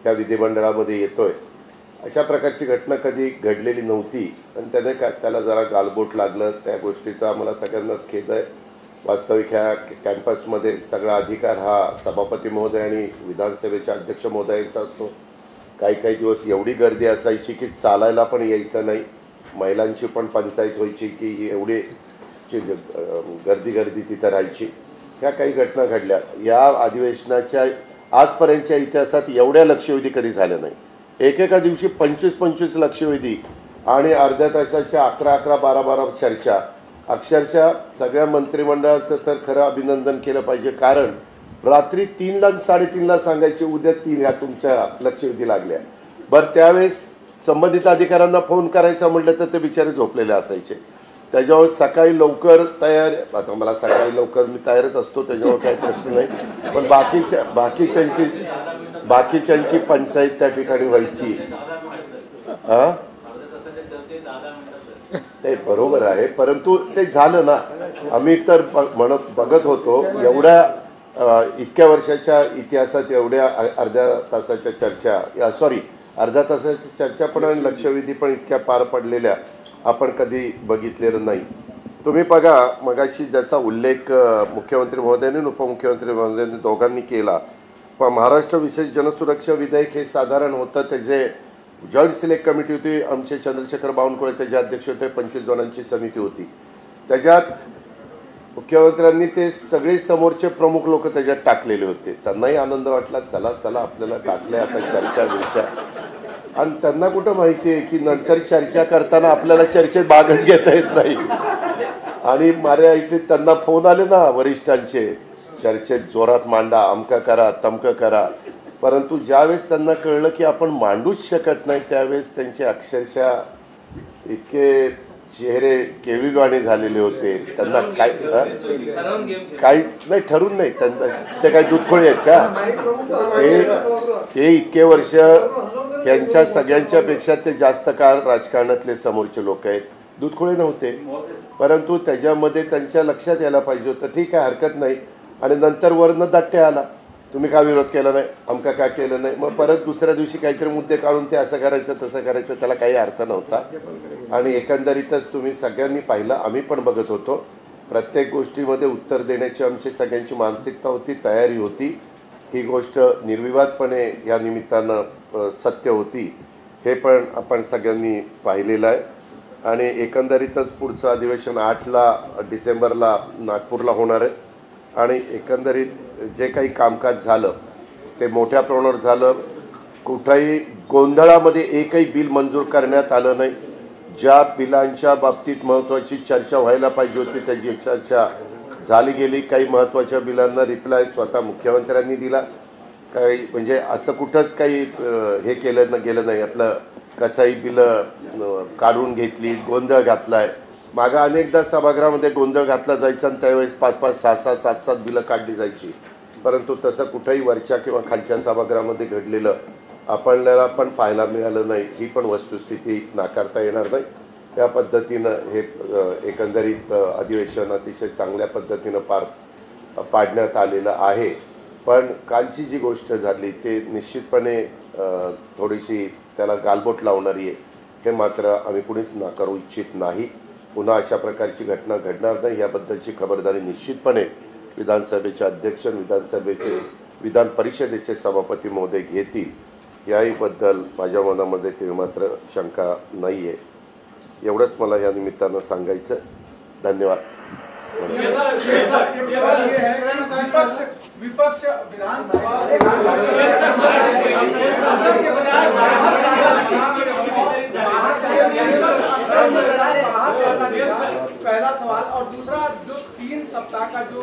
ह्या विधिमंडळामध्ये येतोय, अशा प्रकारची घटना कधी घडलेली नव्हती. आणि त्याला जरा गालबोट लागलं, त्या गोष्टीचा आम्हाला सगळ्यांनाच खेद आहे. वास्तविक ह्या कॅम्पसमध्ये सगळा अधिकार हा सभापती महोदय आणि विधानसभेच्या अध्यक्ष महोदयांचा असतो. काही दिवस एवढी गर्दी असायची की चालायला पण यायचं नाही. महिलांची पण पंचायत व्हायची की एवढी गर्दी तिथं राहायची. ह्या काही घटना घडल्या. या अधिवेशनाच्या आजपर्यंतच्या इतिहासात एवढ्या लक्षवेधी कधी झाल्या नाही. एकेका दिवशी 25-25 लक्षवेधी आणि अर्ध्या तासाच्या 11-11, 12-12 चर्चा. अक्षरशः सगळ्या मंत्रिमंडळाचं तर खरं अभिनंदन केलं पाहिजे, कारण रात्री 3ला 3:30ला सांगायचे उद्या 3 ह्या तुमच्या लक्षवेधी लागल्या. बरं, त्यावेळेस संबंधित अधिकाऱ्यांना फोन करायचा म्हटलं तर ते बिचारे झोपलेले असायचे. त्याच्यावर सकाळी लवकर तयार, आता मला सकाळी लवकर मी तयारच असतो त्याच्यावर काही प्रश्न नाही, पण बाकीच्यांची पंचायत त्या ठिकाणी व्हायची. हा, ते बरोबर आहे, परंतु ते झालं ना. आम्ही तर बघत होतो एवढ्या इतक्या वर्षाच्या इतिहासात एवढ्या अर्ध्या तासाच्या चर्चा पण आणि लक्षवेधी पण इतक्या पार पडलेल्या आपण कधी बघितलेलं नाही. तुम्ही बघा, मगाशी ज्याचा उल्लेख मुख्यमंत्री महोदयांनी आणि उपमुख्यमंत्री महोदयांनी दोघांनी केला, पण महाराष्ट्र विशेष जनसुरक्षा विधेयक हे साधारण होतं. त्याचे जॉईंट सिलेक्ट कमिटी होती, आमचे चंद्रशेखर बावनकुळे त्याचे अध्यक्ष होते, 25 जणांची समिती होती. त्याच्यात मुख्यमंत्र्यांनी ते सगळे समोरचे प्रमुख लोक त्याच्यात टाकलेले होते. त्यांनाही आनंद वाटला, चला चला आपल्याला टाकले आता चर्चा. आणि त्यांना कुठं माहिती आहे की नंतर चर्चा करताना आपल्याला चर्चेत भागच घेता येत नाही. आणि माझ्या इथे त्यांना फोन आले ना वरिष्ठांचे, चर्चेत जोरात मांडा, अमकं करा तमकं करा. परंतु ज्यावेळेस त्यांना कळलं की आपण मांडूच शकत नाही, त्यावेळेस त्यांचे अक्षरशः इतके चेहरे केविलवाणी झालेले होते. त्यांना काहीच नाही, ठरून नाही. त्यांना ते काही दूधखोळे आहेत का? ते इतके वर्ष त्यांच्या सगळ्यांच्या पेक्षा ते जास्त काळ राजकारणातले समोरचे लोक आहेत. दूधखोळे नव्हते, परंतु त्याच्यामध्ये त्यांच्या लक्षात यायला पाहिजे होतं. ठीक आहे, हरकत नाही. आणि नंतर वरनं दाट्टे आला, तुम्ही का विरोध केला नाही, आमका का केलं नाही. मग परत दुसऱ्या दिवशी काहीतरी मुद्दे काढून ते असं करायचं तसं करायचं, त्याला काही अर्थ नव्हता. आणि एकंदरीतच तुम्ही सगळ्यांनी पाहिलं, आम्ही पण बघत होतो, प्रत्येक गोष्टीमध्ये उत्तर देण्याची आमची सगळ्यांची मानसिकता होती, तयारी होती. ही गोष्ट निर्विवादपणे या निमित्तानं सत्य होती, हे पण आपण सगळ्यांनी पाहिलेलं आहे. आणि एकंदरीतच पुढचं अधिवेशन 8 डिसेंबरला नागपूरला होणार आहे. आणि एकंदरीत जे काही कामकाज झालं ते मोठ्या प्रमाणावर झालं. कुठल्याही गोंधळामध्ये एकही बिल मंजूर करण्यात आलं नाही. ज्या बिलांच्या बाबतीत महत्त्वाची चर्चा व्हायला पाहिजे होती त्याची चर्चा झाली गेली. काही महत्त्वाच्या बिलांना रिप्लाय स्वतः मुख्यमंत्र्यांनी दिला. काही म्हणजे असं कुठंच काही हे गेलं नाही. आपलं कसाही बिलं काढून घेतली, गोंधळ घातला आहे. मागं अनेकदा सभागृहामध्ये गोंधळ घातला जायचा आणि त्यावेळेस 5-5, 6-6, 7-7 बिलं काढली जायची. परंतु तसं कुठंही वरच्या किंवा खालच्या सभागृहामध्ये घडलेलं आपल्याला पण पाहायला मिळालं नाही. ही पण वस्तुस्थिती नाकारता येणार नाही. या पद्धतीनं हे एकंदरीत अधिवेशन अतिशय चांगल्या पद्धतीनं पार पाडण्यात आलेलं आहे. पण कालची जी गोष्ट झाली ते निश्चितपणे थोडीशी त्याला गालबोट लावणारी आहे, हे मात्र आम्ही कुणीच नाकारू इच्छित नाही. पुन्हा अशा प्रकारची घटना घडणार नाही याबद्दलची खबरदारी निश्चितपणे विधानसभेचे अध्यक्ष, विधान परिषदेचे सभापती महोदय घेतील. याहीबद्दल माझ्या मनामध्ये ते मात्र शंका नाही आहे. एवढंच मला या निमित्तानं सांगायचं. धन्यवाद. विपक्ष विधानसभा पहला सवाल, और दूसरा जो 3 सप्ताह का जो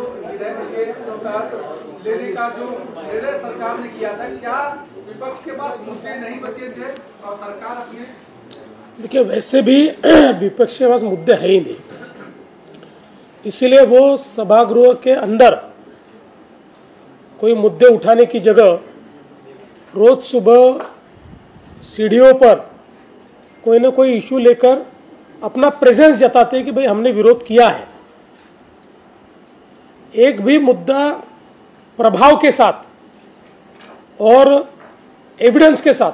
लेने का जो निर्णय सरकार ने किया था, क्या विपक्ष के पास मुद्दे नहीं बचे थे और सरकार अपने? देखिए, वैसे भी विपक्ष के पास मुद्दे है ही नहीं, इसीलिए वो सभागृह के अंदर कोई मुद्दे उठाने की जगह रोज सुबह सीढ़ियों पर कोई ना कोई इशू लेकर अपना प्रेजेंस जताते हैं कि भाई हमने विरोध किया है. एक भी मुद्दा प्रभाव के साथ और एविडेंस के साथ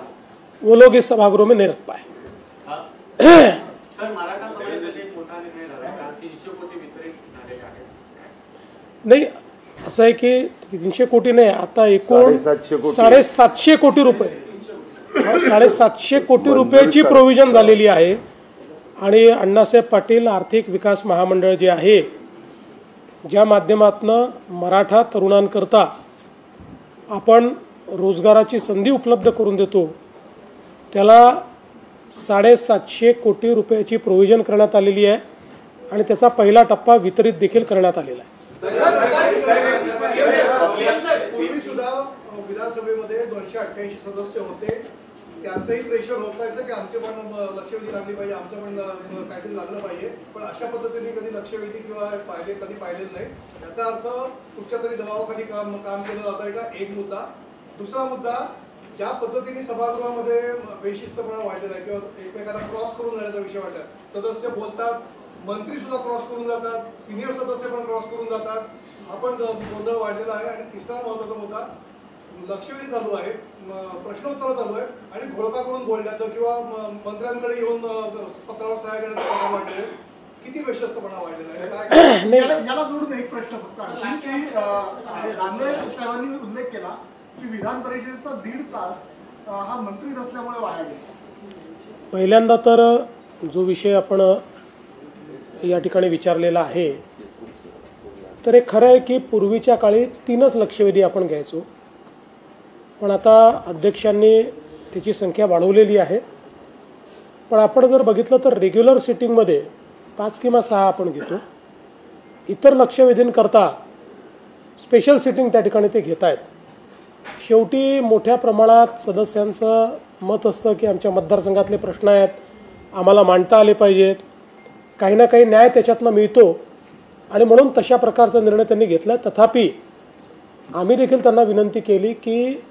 वो लोग इस सभागृह में नहीं रख पाए. सर, मराठा समाजासाठी एक मोठा निर्णय झाला, 300 कोटी वितरित झालेले आहेत. नाही, असं आहे की 300 कोटी नाही, आता एकूण 750 कोटी रुपये 750 कोटी रुपयाची प्रोव्हिजन झालेली आहे. आणि अण्णासाहेब पाटील आर्थिक विकास महामंडळ जे आहे ज्या माध्यमातनं मराठा तरुणांकरता आपण रोजगाराची संधी उपलब्ध करून देतो, त्याला 750 कोटी रुपयाची प्रोव्हिजन करण्यात आलेली आहे आणि त्याचा पहिला टप्पा वितरित देखील करण्यात आलेला आहे. पूर्वी सुद्धा विधानसभेमध्ये 288 सदस्य होते, त्यांचंही प्रेशर होतायचं की आमचे पण लक्षवेधी लागली पाहिजे, आमचं पण काहीतरी लागलं पाहिजे, पण अशा पद्धतीने कधी लक्षवेधी किंवा कधी पाहिलेलं नाही. याचा अर्थ कुठच्या तरी दबावाखाली काम केलं जात आहे का, एक मुद्दा. दुसरा मुद्दा, ज्या पद्धतीने सभागृहामध्ये बेशिस्तपणा वाढलेला आहे किंवा एकमेकांना क्रॉस करून जाण्याचा विषय वाटला, सदस्य बोलतात, मंत्री सुद्धा क्रॉस करून जातात, सिनियर सदस्य पण क्रॉस करून जातात, हा पण गोंधळ वाढलेला आहे. आणि तिसरा महत्त्वाचा मुद्दा, लक्षवेधी चालू आहे, प्रश्नोत्तर चालू आहे आणि घोळका करून बोलण्याचं किंवा मंत्र्यांकडे येऊन पत्रावर सहाय्य करण्याचं वाढलेलं आहे. किती बेशिस्तपणा वाढलेला आहे? याला जोडून एक प्रश्न फक्त आणखी की रामदेव साहेबांनी उल्लेख केला की विधान परिषदेचा 1.5 तास हा मंत्री नसल्यामुळे वाया गेला. पहिल्यांदा तर जो विषय आपण या ठिकाणी विचारलेला आहे, तर हे खरं आहे की पूर्वीच्या काळी 3च लक्षवेधी आपण घ्यायचो, पण आता अध्यक्षांनी त्याची संख्या वाढवलेली आहे. पण आपण जर बघितलं तर रेग्युलर सिटिंगमध्ये 5 किंवा 6 आपण घेतो. इतर लक्षवेधींकरता स्पेशल सिटिंग त्या ठिकाणी ते घेत आहेत. शेवटी मोठ्या प्रमाणात सदस्यांचं मत असतं की आमच्या मतदारसंघातले प्रश्न आहेत, आम्हाला मांडता आले पाहिजेत, काही ना काही न्याय त्याच्यातनं मिळतो आणि म्हणून तशा प्रकारचा निर्णय त्यांनी घेतला. तथापि आम्ही देखील त्यांना विनंती केली की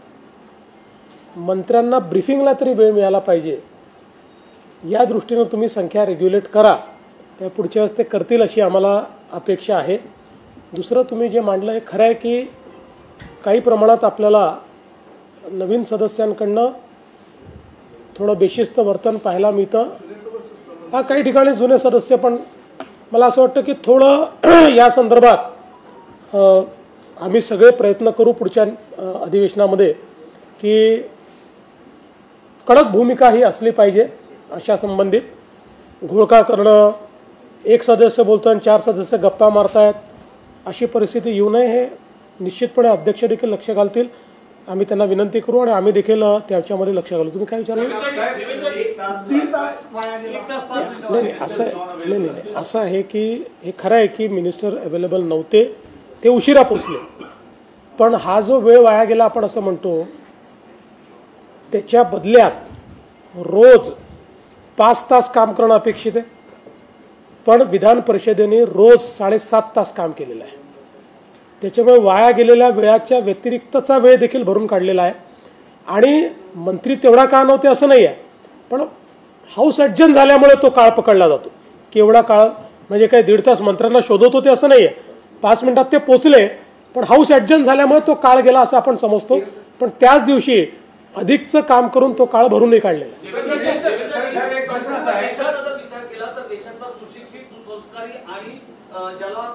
मंत्र्यांना ब्रीफिंगला तरी वेळ मिळाला पाहिजे, या दृष्टीनं तुम्ही संख्या रेग्युलेट करा. त्या पुढच्या वेळेस ते करतील अशी आम्हाला अपेक्षा आहे. दुसरं तुम्ही जे मांडलं हे खरं आहे की काही प्रमाणात आपल्याला नवीन सदस्यांकडनं थोडं बेशिस्त वर्तन पाहायला मिळतं. हा काही ठिकाणी जुने सदस्य पण, मला असं वाटतं की थोडं या संदर्भात आम्ही सगळे प्रयत्न करू पुढच्या अधिवेशनामध्ये की कडक भूमिका ही असली पाहिजे. अशा संबंधित घोळका करणं, एक सदस्य बोलतो आणि 4 सदस्य गप्पा मारतायत, अशी परिस्थिती येऊ नये, हे निश्चितपणे अध्यक्ष देखील लक्ष घालतील. आम्ही त्यांना विनंती करू आणि आम्ही देखील त्याच्यामध्ये लक्ष घालू. तुम्ही काय विचारलं? 1.5 तास वाया गेला. नाही, असं आहे की हे खरं आहे की मिनिस्टर अवेलेबल नव्हते, ते उशिरा पोचले. पण हा जो वेळ वाया गेला आपण असं म्हणतो, त्याच्या बदल्यात रोज 5 तास काम करणं अपेक्षित आहे. पण विधान परिषदेने रोज 7.5 तास काम केलेलं आहे. त्याच्यामुळे वाया गेलेल्या वेळाच्या व्यतिरिक्तचा वेळ देखील भरून काढलेला आहे. आणि मंत्री तेवढा काळ नव्हते असं नाही आहे, पण हाऊस ॲडजन झाल्यामुळे तो काळ पकडला जातो की एवढा काळ, म्हणजे काही 1.5 तास मंत्र्यांना शोधत होते असं नाही आहे, 5 मिनिटात ते पोचले, पण हाऊस ॲडजन झाल्यामुळे तो काळ गेला असं आपण समजतो. पण त्याच दिवशी अधिकचं काम करून तो काळ भरूनही काढलेला आहे. विचार केला तर देशातला सुशिक्षित, सुसंस्कारी आणि ज्याला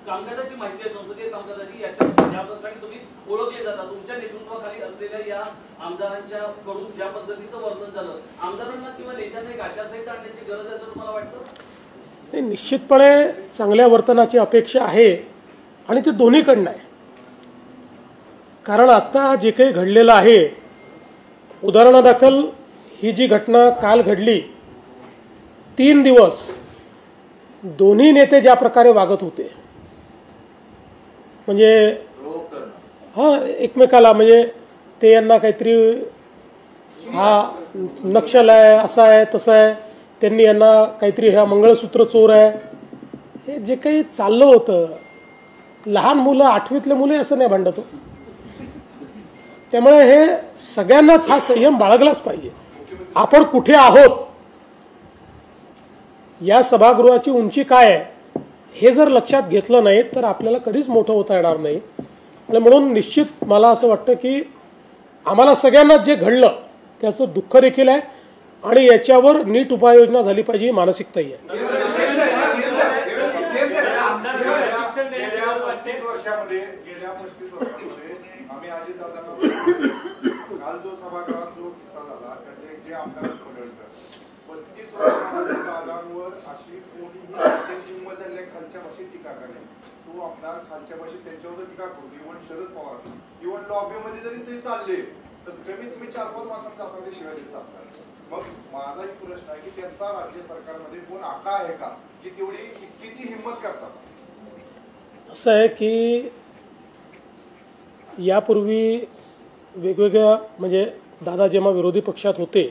कामकाजाची माहिती आहे, संसदीय कामकाजाची, यासाठी तुम्ही ओळखले जातात. तुमच्या नेतृत्वाखाली असलेल्या या आमदारांच्या कडून ज्या पद्धतीचं वर्णन झालं, आमदारांना किंवा नेत्यांना एक आचारसंहिता आणण्याची गरज आहे असं तुम्हाला वाटतं? निश्चितपणे चांगल्या वर्तनाची अपेक्षा आहे आणि ते दोन्हीकडनं आहे. कारण आता जे काही घडलेलं आहे, उदाहरणादाखल ही जी घटना काल घडली, 3 दिवस दोन्ही नेते ज्या प्रकारे वागत होते, म्हणजे एकमेकाला, म्हणजे ते यांना काहीतरी हा नक्षल आहे, असा आहे, तसा आहे, त्यांनी यांना काहीतरी हा मंगळसूत्र चोर आहे, हे जे काही चाललं होतं, लहान मुलं, 8वीतले मुले असं नाही भांडत हो. त्यामुळे हे सगळ्यांनाच हा संयम बाळगलाच पाहिजे. आपण कुठे आहोत, या सभागृहाची उंची काय आहे, हे जर लक्षात घेतलं नाही तर आपल्याला कधीच मोठं होता येणार नाही. आणि म्हणून निश्चित मला असं वाटतं की आम्हाला सगळ्यांना जे घडलं त्याचं दुःख देखील आहे आणि याच्यावर नीट उपाययोजना झाली पाहिजे, ही मानसिकताही आहे. गेल्या 35 वर्षामध्ये आम्ही अजितदादांना काल जो सभागृहात जो किस्सा झाला, त्यातले जे आमदार पडळकर 35 वर्षामध्ये दादांवर अशी कोणीही हिंमत झाली खालची खालच्या भाषेत टीका करेल, तो आमदार खालच्या भाषेत त्यांच्यावर टीका करतो. इव्हन शरद पवार, इव्हन लॉबीमध्ये जरी ते चालले तर कमीत कमी 4-5 माणसांचा आपण शिवाय देत चालतात. मग माझा एक प्रश्न आहे की त्यांचा राज्य सरकारमध्ये कोण आका आहे का की तेवढी किती हिंमत करतात? असं आहे की यापूर्वी वेगवेगळ्या म्हणजे दादा जेव्हा विरोधी पक्षात होते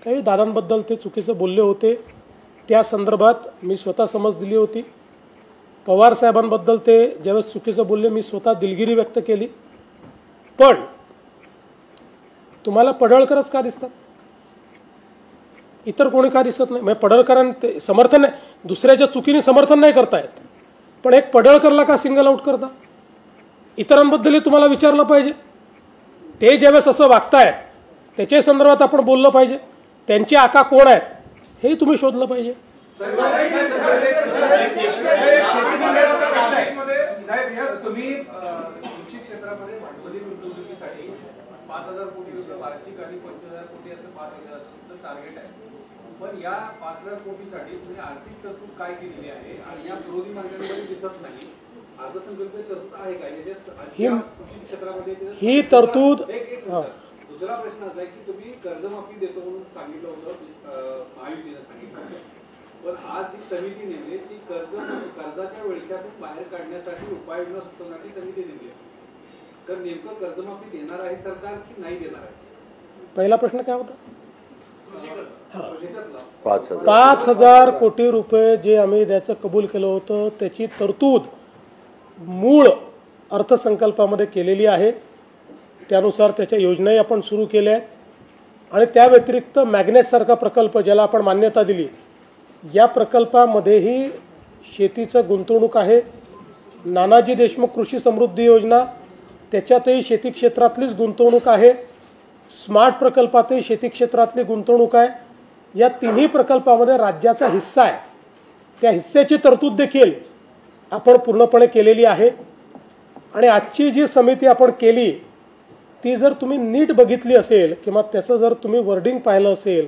त्यावेळी दादांबद्दल ते चुकीचं बोलले होते. त्या संदर्भात मी स्वतः समज दिली होती. पवार साहेबांबद्दल ते ज्यावेळेस चुकीचं बोलले मी स्वतः दिलगिरी व्यक्त केली. पण तुम्हाला पडळकरच का दिसतात, इतर कोणी का दिसत नाही? म्हणजे पडळकरांना समर्थन नाही, दुसऱ्याच्या चुकीने समर्थन नाही करतायत, पण एक पडळकरला का सिंगल आउट करता? इतरांबद्दलही तुम्हाला विचारलं पाहिजे. ते ज्यावेळेस असं वागतायत त्याच्या संदर्भात आपण बोललं पाहिजे. त्यांचे आका कोण आहेत हेही तुम्ही शोधलं पाहिजे. तुम्ही कृषी क्षेत्रामध्ये भांडवली गुंतवणुकीसाठी 5,000 कोटी रुपये वार्षिक आणि 25,000 कोटी असं 5,000 असं टार्गेट आहे. पण या 5,000 कोटीसाठी तुम्ही आर्थिक तरतूद काय केलेली आहे आणि या विरोधी मार्गांमध्ये दिसत नाही. अर्थसंकल्पीय तरतूद आहे का कृषी क्षेत्रामध्ये? ही तरतूद. दुसरा प्रश्न असा आहे की तुम्ही कर्जमाफी देतो म्हणून सांगितलं होतं, महायुतीने सांगितलं होतं, पण आज जी समिती नेमली ती कर्जाच्या विळख्यातून बाहेर काढण्यासाठी उपाययोजना सुचवण्याची समिती नेमली आहे. तर नेमकं कर्जमाफी देणार आहे सरकार की नाही देणार आहे? पहिला प्रश्न काय होता? 5,000 कोटी रुपये जे आम्ही द्यायचं कबूल केलं होतं त्याची तरतूद मूळ अर्थसंकल्पामध्ये केलेली आहे. त्यानुसार त्याच्या योजनाही आपण सुरू केल्या आहेत आणि त्या व्यतिरिक्त मॅग्नेटसारखा प्रकल्प ज्याला आपण मान्यता दिली, या प्रकल्पामध्येही शेतीचं गुंतवणूक आहे. नानाजी देशमुख कृषी समृद्धी योजना त्याच्यातही शेती क्षेत्रातलीच गुंतवणूक आहे. स्मार्ट प्रकल्पातही शेती क्षेत्रातली गुंतवणूक आहे. या तिन्ही प्रकल्पामध्ये राज्याचा हिस्सा आहे. त्या हिस्स्याची तरतूद देखील आपण पूर्णपणे केलेली आहे. आणि आजची जी समिती आपण केली ती जर तुम्ही नीट बघितली असेल किंवा त्याचं जर तुम्ही वर्डिंग पाहिलं असेल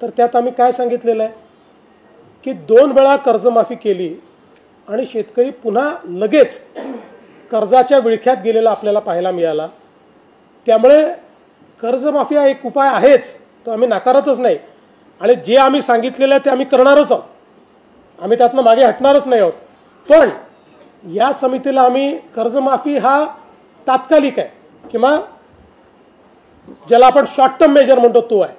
तर त्यात आम्ही काय सांगितलेलं आहे की 2 वेळा कर्जमाफी केली आणि शेतकरी पुन्हा लगेच कर्जाच्या विळख्यात गेलेला आपल्याला पाहायला मिळाला. त्यामुळे कर्जमाफी हा एक उपाय आहेच, तो आम्ही नाकारतच नाही. आणि जे आम्ही सांगितलेलं आहे ते आम्ही करणारच आहोत, आम्ही त्यातनं मागे हटणारच नाही आहोत. पण या समितीला आम्ही कर्जमाफी हा तात्कालिक आहे किंवा ज्याला आपण शॉर्ट टर्म मेजर म्हणतो तो आहे,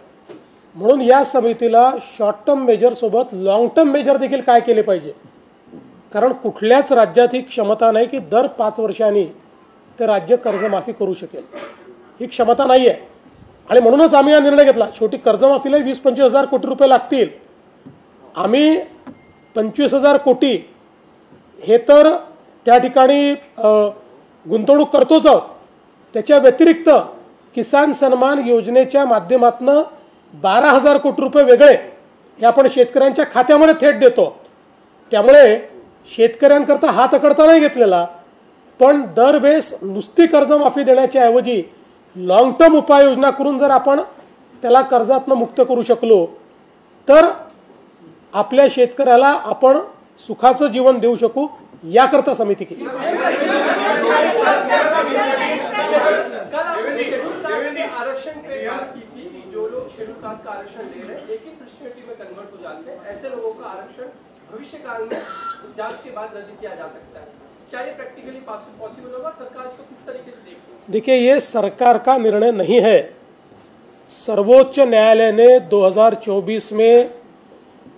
म्हणून या समितीला शॉर्ट टर्म मेजरसोबत लॉंग टर्म मेजर देखील काय केले पाहिजे. कारण कुठल्याच राज्यात ही क्षमता नाही की दर 5 वर्षांनी ते राज्य कर्जमाफी करू शकेल, ही क्षमता नाही आहे. आणि म्हणूनच आम्ही हा निर्णय घेतला. शेवटी कर्जमाफीला 20-25 हजार कोटी रुपये लागतील. आम्ही 25,000 कोटी हे तर त्या ठिकाणी गुंतवणूक करतोच आहोत. त्याच्या व्यतिरिक्त किसान सन्मान योजनेच्या माध्यमातून 12,000 कोटी रुपये वेगळे हे आपण शेतकऱ्यांच्या खात्यामध्ये थेट देतो. त्यामुळे शेतकऱ्यांकरता हात अकडता नाही घेतलेला, पण दरवेळेस नुसती कर्जमाफी देण्याच्या ऐवजी लॉंग टर्म उपाययोजना करून जर आपण त्याला कर्जातनं मुक्त करू शकलो तर आपल्या शेतकऱ्याला आपण सुखाचं जीवन देऊ शकू, याकरता समिती केली. आरक्षण की जो लोग शेड्यूल कास्ट का आरक्षण ले रहे हैं एक ही क्रिश्चियनिटी में कन्वर्ट हो जाते हैं, ऐसे लोगों का आरक्षण भविष्य काल में जांच के बाद रद्द किया जा सकता है. क्या ये प्रैक्टिकली पॉसिबल होगा? सरकार इसको किस तरीके से देखती है? देखिए, ये सरकार का निर्णय नहीं है. सर्वोच्च न्यायालय ने 2024 में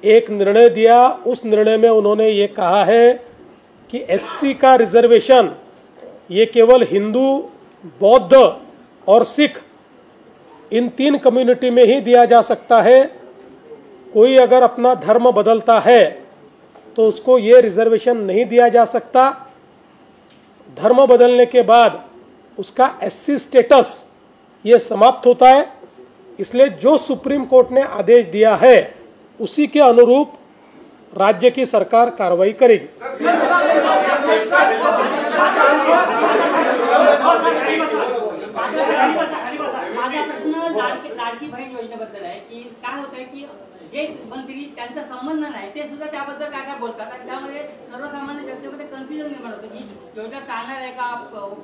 एक निर्णय दिया. उस निर्णय में उन्होंने ये कहा है कि एससी का रिजर्वेशन ये केवल हिंदू, बौद्ध और सिख इन 3 कम्युनिटी में ही दिया जा सकता है. कोई अगर अपना धर्म बदलता है तो उसको ये रिजर्वेशन नहीं दिया जा सकता. धर्म बदलने के बाद उसका एससी स्टेटस ये समाप्त होता है. इसलिए जो सुप्रीम कोर्ट ने आदेश दिया है उसी के अनुरूप राज्य की सरकार कार्रवाई करेगी. माझा प्रश्न लाडकी बहीण योजनेबद्दल आहे की काय होत आहे की जे मंत्री त्यांचा संबंध नाही ते सुद्धा त्याबद्दल काय काय बोलतात आणि त्यामध्ये सर्वसामान्य जनतेमध्ये कन्फ्युजन निर्माण होतं की योजना चालणार आहे का,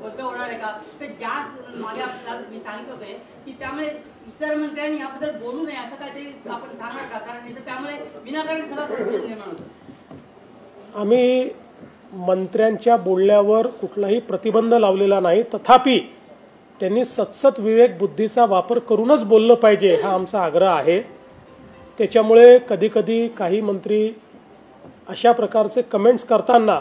बंद होणार आहे का. तर ज्या माझ्या मी सांगत होते की त्यामुळे इतर मंत्र्यांनी याबद्दल बोलू नये असं काय ते आपण सांगणार का, कारण नाही तर त्यामुळे विनाकारण सगळं कन्फ्युजन निर्माण होतं. आम्ही मंत्र्यांच्या बोलण्यावर कुठलाही प्रतिबंध लावलेला नाही, तथापि त्यांनी सतसत विवेक बुद्धीचा वापर करूनच बोललं पाहिजे हा आमचा आग्रह आहे. त्याच्यामुळे कधीकधी काही मंत्री अशा प्रकारचे कमेंट्स करताना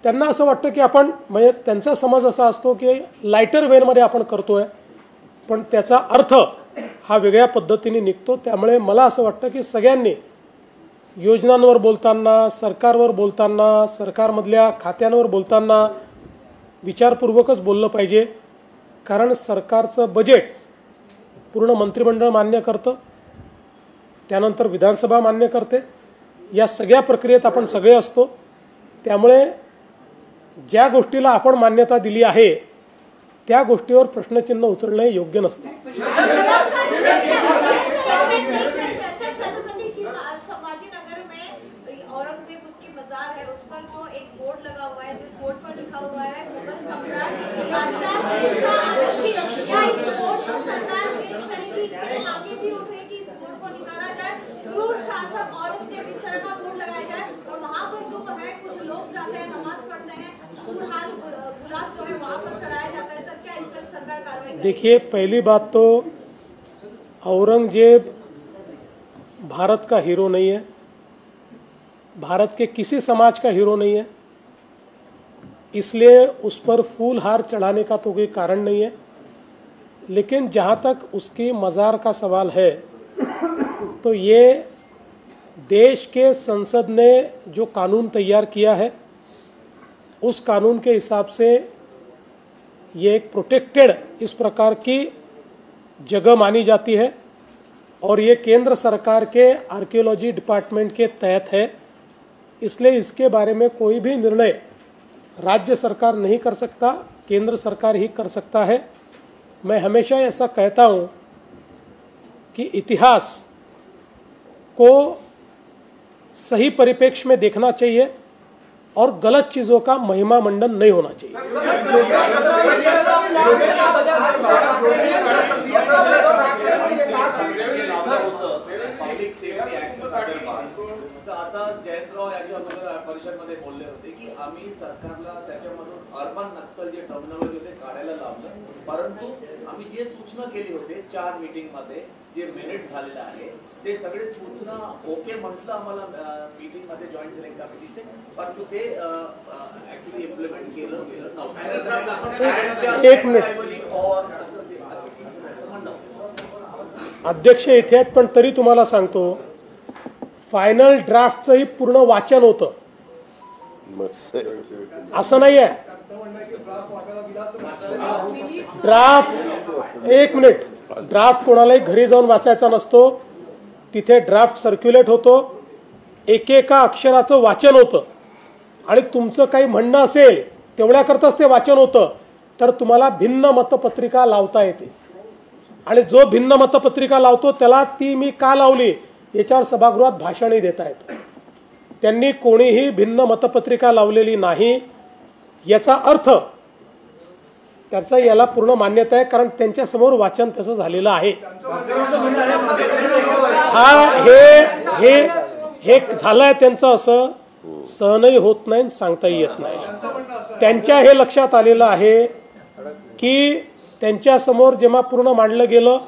त्यांना असं वाटतं की आपण म्हणजे त्यांचा समज असा असतो की लायटर वेमध्ये आपण करतोय, पण त्याचा अर्थ हा वेगळ्या पद्धतीने निघतो. त्यामुळे मला असं वाटतं की सगळ्यांनी योजनांवर बोलताना, सरकारवर बोलताना, सरकारमधल्या खात्यांवर बोलताना विचारपूर्वकच बोललं पाहिजे. कारण सरकारचं बजेट पूर्ण मंत्रिमंडळ मान्य करतं, त्यानंतर विधानसभा मान्य करते. या सगळ्या प्रक्रियेत आपण सगळे असतो. त्यामुळे ज्या गोष्टीला आपण मान्यता दिली आहे त्या गोष्टीवर प्रश्नचिन्ह उचलणं हे योग्य नसते. औरंगजेब उसकी मजार है, उस पर जो एक बोर्ड लगा हुआ है जिस बोर्ड पर लिखा हुआ है मुगल सम्राट बादशाह शहंशाह आलम की क्या इस बोर्ड को सरकार पेश करेगी, इसके लिए मांगे भी उठ रही कि इस बोर्ड को निकाला जाए, क्रूर शासक औरंगजेब इस तरह का बोर्ड लगाया जाए. और वहाँ पर जो है कुछ लोग जाते हैं, नमाज पढ़ते हैं, गुलाल गुलाब जो है वहाँ पर चढ़ाया जाता है. सर क्या इस पर सरकार कार्रवाई करेगी? देखिए, पहली बात तो औरंगजेब भारत का हीरो नहीं है, भारत के किसी समाज का हीरो नहीं है, इसलिए उस पर फूल हार चढ़ाने का तो कोई कारण नहीं है. लेकिन जहाँ तक उसकी मज़ार का सवाल है तो ये देश के संसद ने जो कानून तैयार किया है उस कानून के हिसाब से ये एक प्रोटेक्टेड इस प्रकार की जगह मानी जाती है और ये केंद्र सरकार के आर्कियोलॉजी डिपार्टमेंट के तहत है. इसलिए इसके बारे में कोई भी निर्णय राज्य सरकार नहीं कर सकता, केंद्र सरकार ही कर सकता है. मैं हमेशा ऐसा कहता हूँ कि इतिहास को सही परिप्रेक्ष्य में देखना चाहिए और गलत चीज़ों का महिमा मंडन नहीं होना चाहिए. आता जयंतराव याच्या परिषदेमध्ये बोलले होते की आम्ही सरकारला त्याच्यामधून अर्बन नक्सल जे टर्मिनॉलॉजी होते काढायला लावलं, परंतु आम्ही जे सूचना केली होते 4 मीटिंग मध्ये जे मिनिट झालेलं आहे ते सगळे सूचना ओके म्हटलं आम्हाला मीटिंग मध्ये जॉईंट सिलेक्ट कमिटीचे, परंतु ते ऍक्च्युअली इम्प्लिमेंट केलं नव्हतं. एक मिनिट, अध्यक्ष इथे आहेत पण तरी तुम्हाला सांगतो फायनल ड्राफ्टचंही पूर्ण वाचन होतं, असं नाही आहे. ड्राफ्ट, एक मिनिट, ड्राफ्ट कोणालाही घरी जाऊन वाचायचा नसतो, तिथे ड्राफ्ट सर्क्युलेट होतो, एकेका अक्षराचं वाचन होतं आणि तुमचं काही म्हणणं असेल तेवढ्याकरताच ते वाचन होतं. तर तुम्हाला भिन्न मतपत्रिका लावता येते आणि जो भिन्न मतपत्रिका लावतो त्याला ती मी का लावली याच्यावर सभागृहात भाषणही देता येतं. त्यांनी कोणीही भिन्न मतपत्रिका लावलेली नाही याचा अर्थ त्याचा याला पूर्ण मान्यता आहे, कारण त्यांच्या समोर वाचन त्याचं झालेलं आहे. हा हे झालंय त्यांचं, असं सहनही होत नाही, सांगताही येत नाही. त्यांच्या हे लक्षात आलेलं आहे की त्यांच्या समोर जेव्हा पूर्ण मांडलं गेलं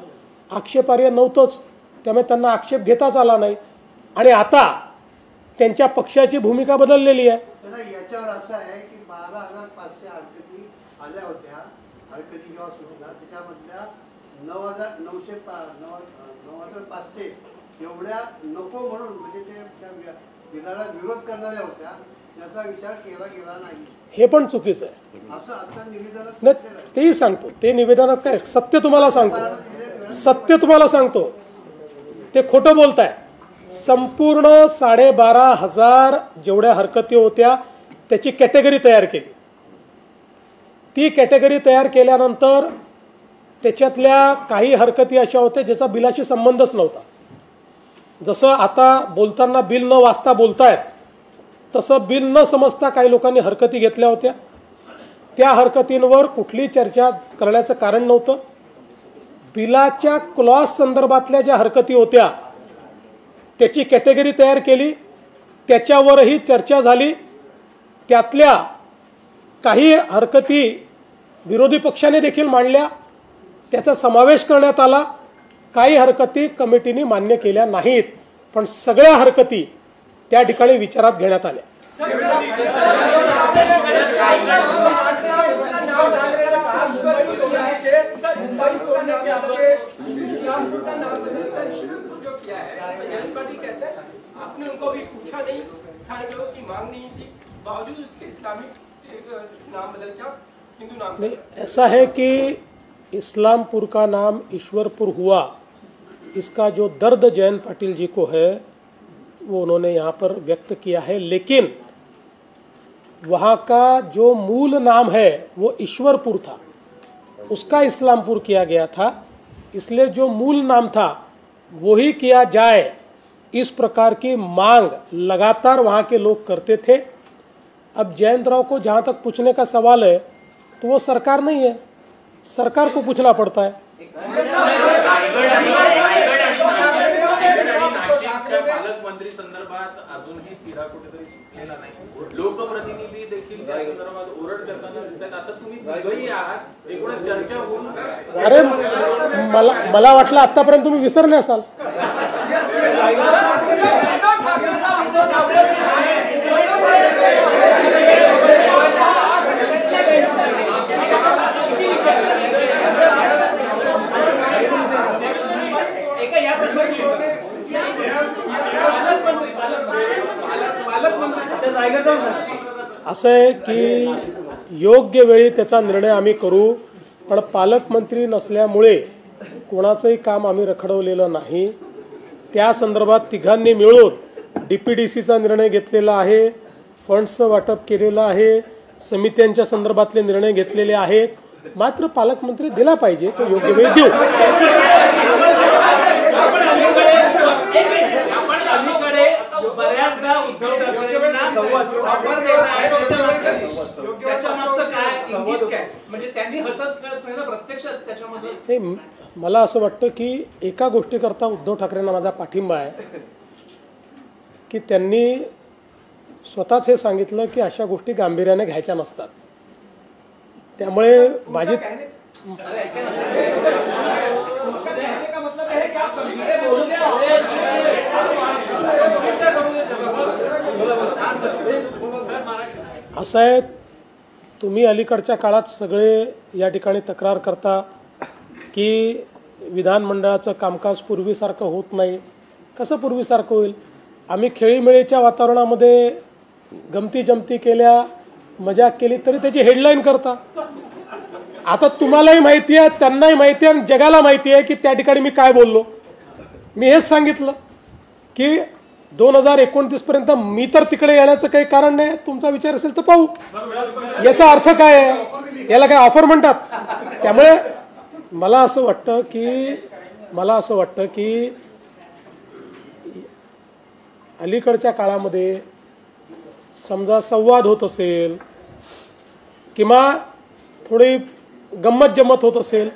आक्षेपार्ह नव्हतंच, त्यामुळे त्यांना आक्षेप घेताच आला नाही आणि आता त्यांच्या पक्षाची भूमिका बदललेली आहे. याच्यावर असं आहे की 12,500 हरकती आल्या होत्या, हरकती जेव्हा सुटल्या त्याच्यामधल्या 9,500 एवढ्या नको म्हणून म्हणजे ते बिलाला विरोध करणाऱ्या होत्या, त्याचा विचार केला गेला नाही. हे पण चुकीचं आहे असं आता निवेदनात नाही, तेही सांगतो. ते निवेदनात काय सत्य तुम्हाला सांगतो, ते खोटं बोलताय. संपूर्ण 12,500 जेवढ्या हरकती होत्या त्याची कॅटेगरी तयार केली. ती कॅटेगरी तयार केल्यानंतर त्याच्यातल्या काही हरकती अशा होत्या ज्याचा बिलाशी संबंधच नव्हता. जसं आता बोलताना बिल न वाचता बोलतायत, तसं बिल न समजता काही लोकांनी हरकती घेतल्या होत्या. त्या हरकतींवर कुठली चर्चा करण्याचं कारण नव्हतं. बिलाच्या क्लॉज संदर्भातल्या ज्या हरकती होत्या त्याची कॅटेगरी तयार केली, त्याच्यावरही चर्चा झाली. त्यातल्या काही हरकती विरोधी पक्षाने देखील मांडल्या, त्याचा समावेश करण्यात आला. काही हरकती कमिटीने मान्य केल्या नाहीत, पण सगळ्या हरकती त्या ठिकाणी विचारात घेण्यात आल्या. आपने उनको भी पूछा नहीं, स्थानीय लोगों की मांग नहीं थी, बावजूद उसके इस्लामिक नाम बदल कर हिंदू नाम. नहीं, ऐसा है कि इस्लामपुर का नाम ईश्वरपुर हुआ, इसका जो दर्द जयंत पाटिल जी को है वो उन्होंने यहाँ पर व्यक्त किया है, लेकिन वहाँ का जो मूल नाम है वो ईश्वरपुर था, उसका इस्लामपुर किया गया था. इसलिए जो मूल नाम था वही किया जाए, इस प्रकार की मांग लगातार वहाँ के लोग करते थे. अब जयंत राव को जहाँ तक पूछने का सवाल है तो वो सरकार नहीं है, सरकार को पूछना पड़ता है. पालकमंत्री संदर्भात अजूनही तिढा कुठेतरी सुटलेला नाही. लोकप्रतिनिधी देखील त्या संदर्भात ओरड करताना दिसतात. आता तुम्ही तिघही आहात, एकूणच चर्चा होऊन अरे मला वाटलं आतापर्यंत तुम्ही विसरले असाल. असं आहे की योग्य वेळी त्याचा निर्णय आम्ही करू, पण पालकमंत्री नसल्यामुळे कोणाचंही काम आम्ही रखडवलेलं नाही. त्या संदर्भात तिघांनी मिळून DPDCचा निर्णय घेतलेला आहे, फंड्सचं वाटप केलेलं आहे, समित्यांच्या संदर्भातले निर्णय घेतलेले आहेत. मात्र पालकमंत्री दिला पाहिजे तो योग्य वेळ देऊ. बऱ्याचदा उद्धव ठाकरेंना ऑफर देत आहे, त्याच्या मागचं काय इंगित काय, म्हणजे त्यांनी हसत खेळत प्रत्यक्षात त्याच्यामध्ये. नाही, मला असं वाटतं की एका गोष्टीकरता उद्धव ठाकरेंना माझा पाठिंबा आहे की त्यांनी स्वतःच हे सांगितलं की अशा गोष्टी गांभीर्याने घ्यायच्या नसतात. त्यामुळे माझी असं आहे, तुम्ही अलीकडच्या काळात सगळे या ठिकाणी तक्रार करता की विधानमंडळाचं कामकाज पूर्वीसारखं होत नाही. कसं पूर्वीसारखं होईल? आम्ही खेळीमेळीच्या वातावरणामध्ये गमती जमती केल्या, मजाक केली तरी त्याची हेडलाईन करता. आता तुम्हालाही माहिती आहे, त्यांनाही माहिती आहे, आणि जगाला माहिती आहे की त्या ठिकाणी मी काय बोललो. मी हेच सांगितलं की 2029 पर्यंत मी तर तिकडे येण्याचं काही कारण नाही. तुमचा विचार असेल तर पाहू. याचा अर्थ काय आहे? याला काय ऑफर म्हणतात? त्यामुळे मला असं वाटतं की अलीकडच्या काळामध्ये समजा संवाद होत असेल किंवा थोडी गंमत जमत होत असेल,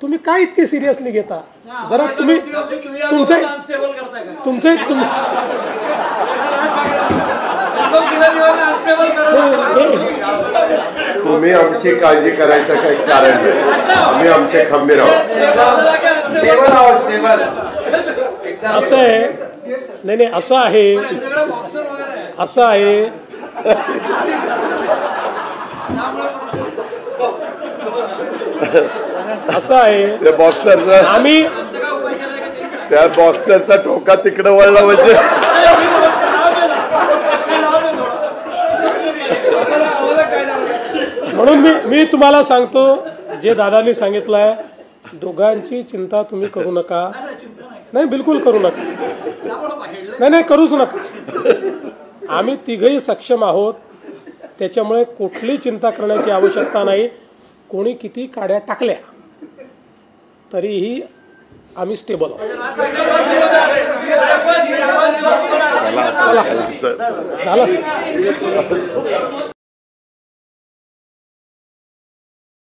तुम्ही काय इतके सिरियसली घेता? जरा तुम्ही आमची काळजी करायचं काही कारण नाही. आम्ही आमचे खंबीर आहोत. असं आहे, नाही असं आहे असं आहे त्या बॉक्सरचा आम्ही त्या बॉक्सरचा टोका तिकडे वळला म्हणजे म्हणून मी तुम्हाला सांगतो जे दादांनी सांगितलं आहे, दोघांची चिंता तुम्ही करू नका. नाही, बिलकुल करू नका. नाही करूच नका. आम्ही तिघही सक्षम आहोत, त्याच्यामुळे कुठली चिंता करण्याची आवश्यकता नाही. कोणी किती काड्या टाकल्या तरीही आम्ही स्टेबल आहोत. झालं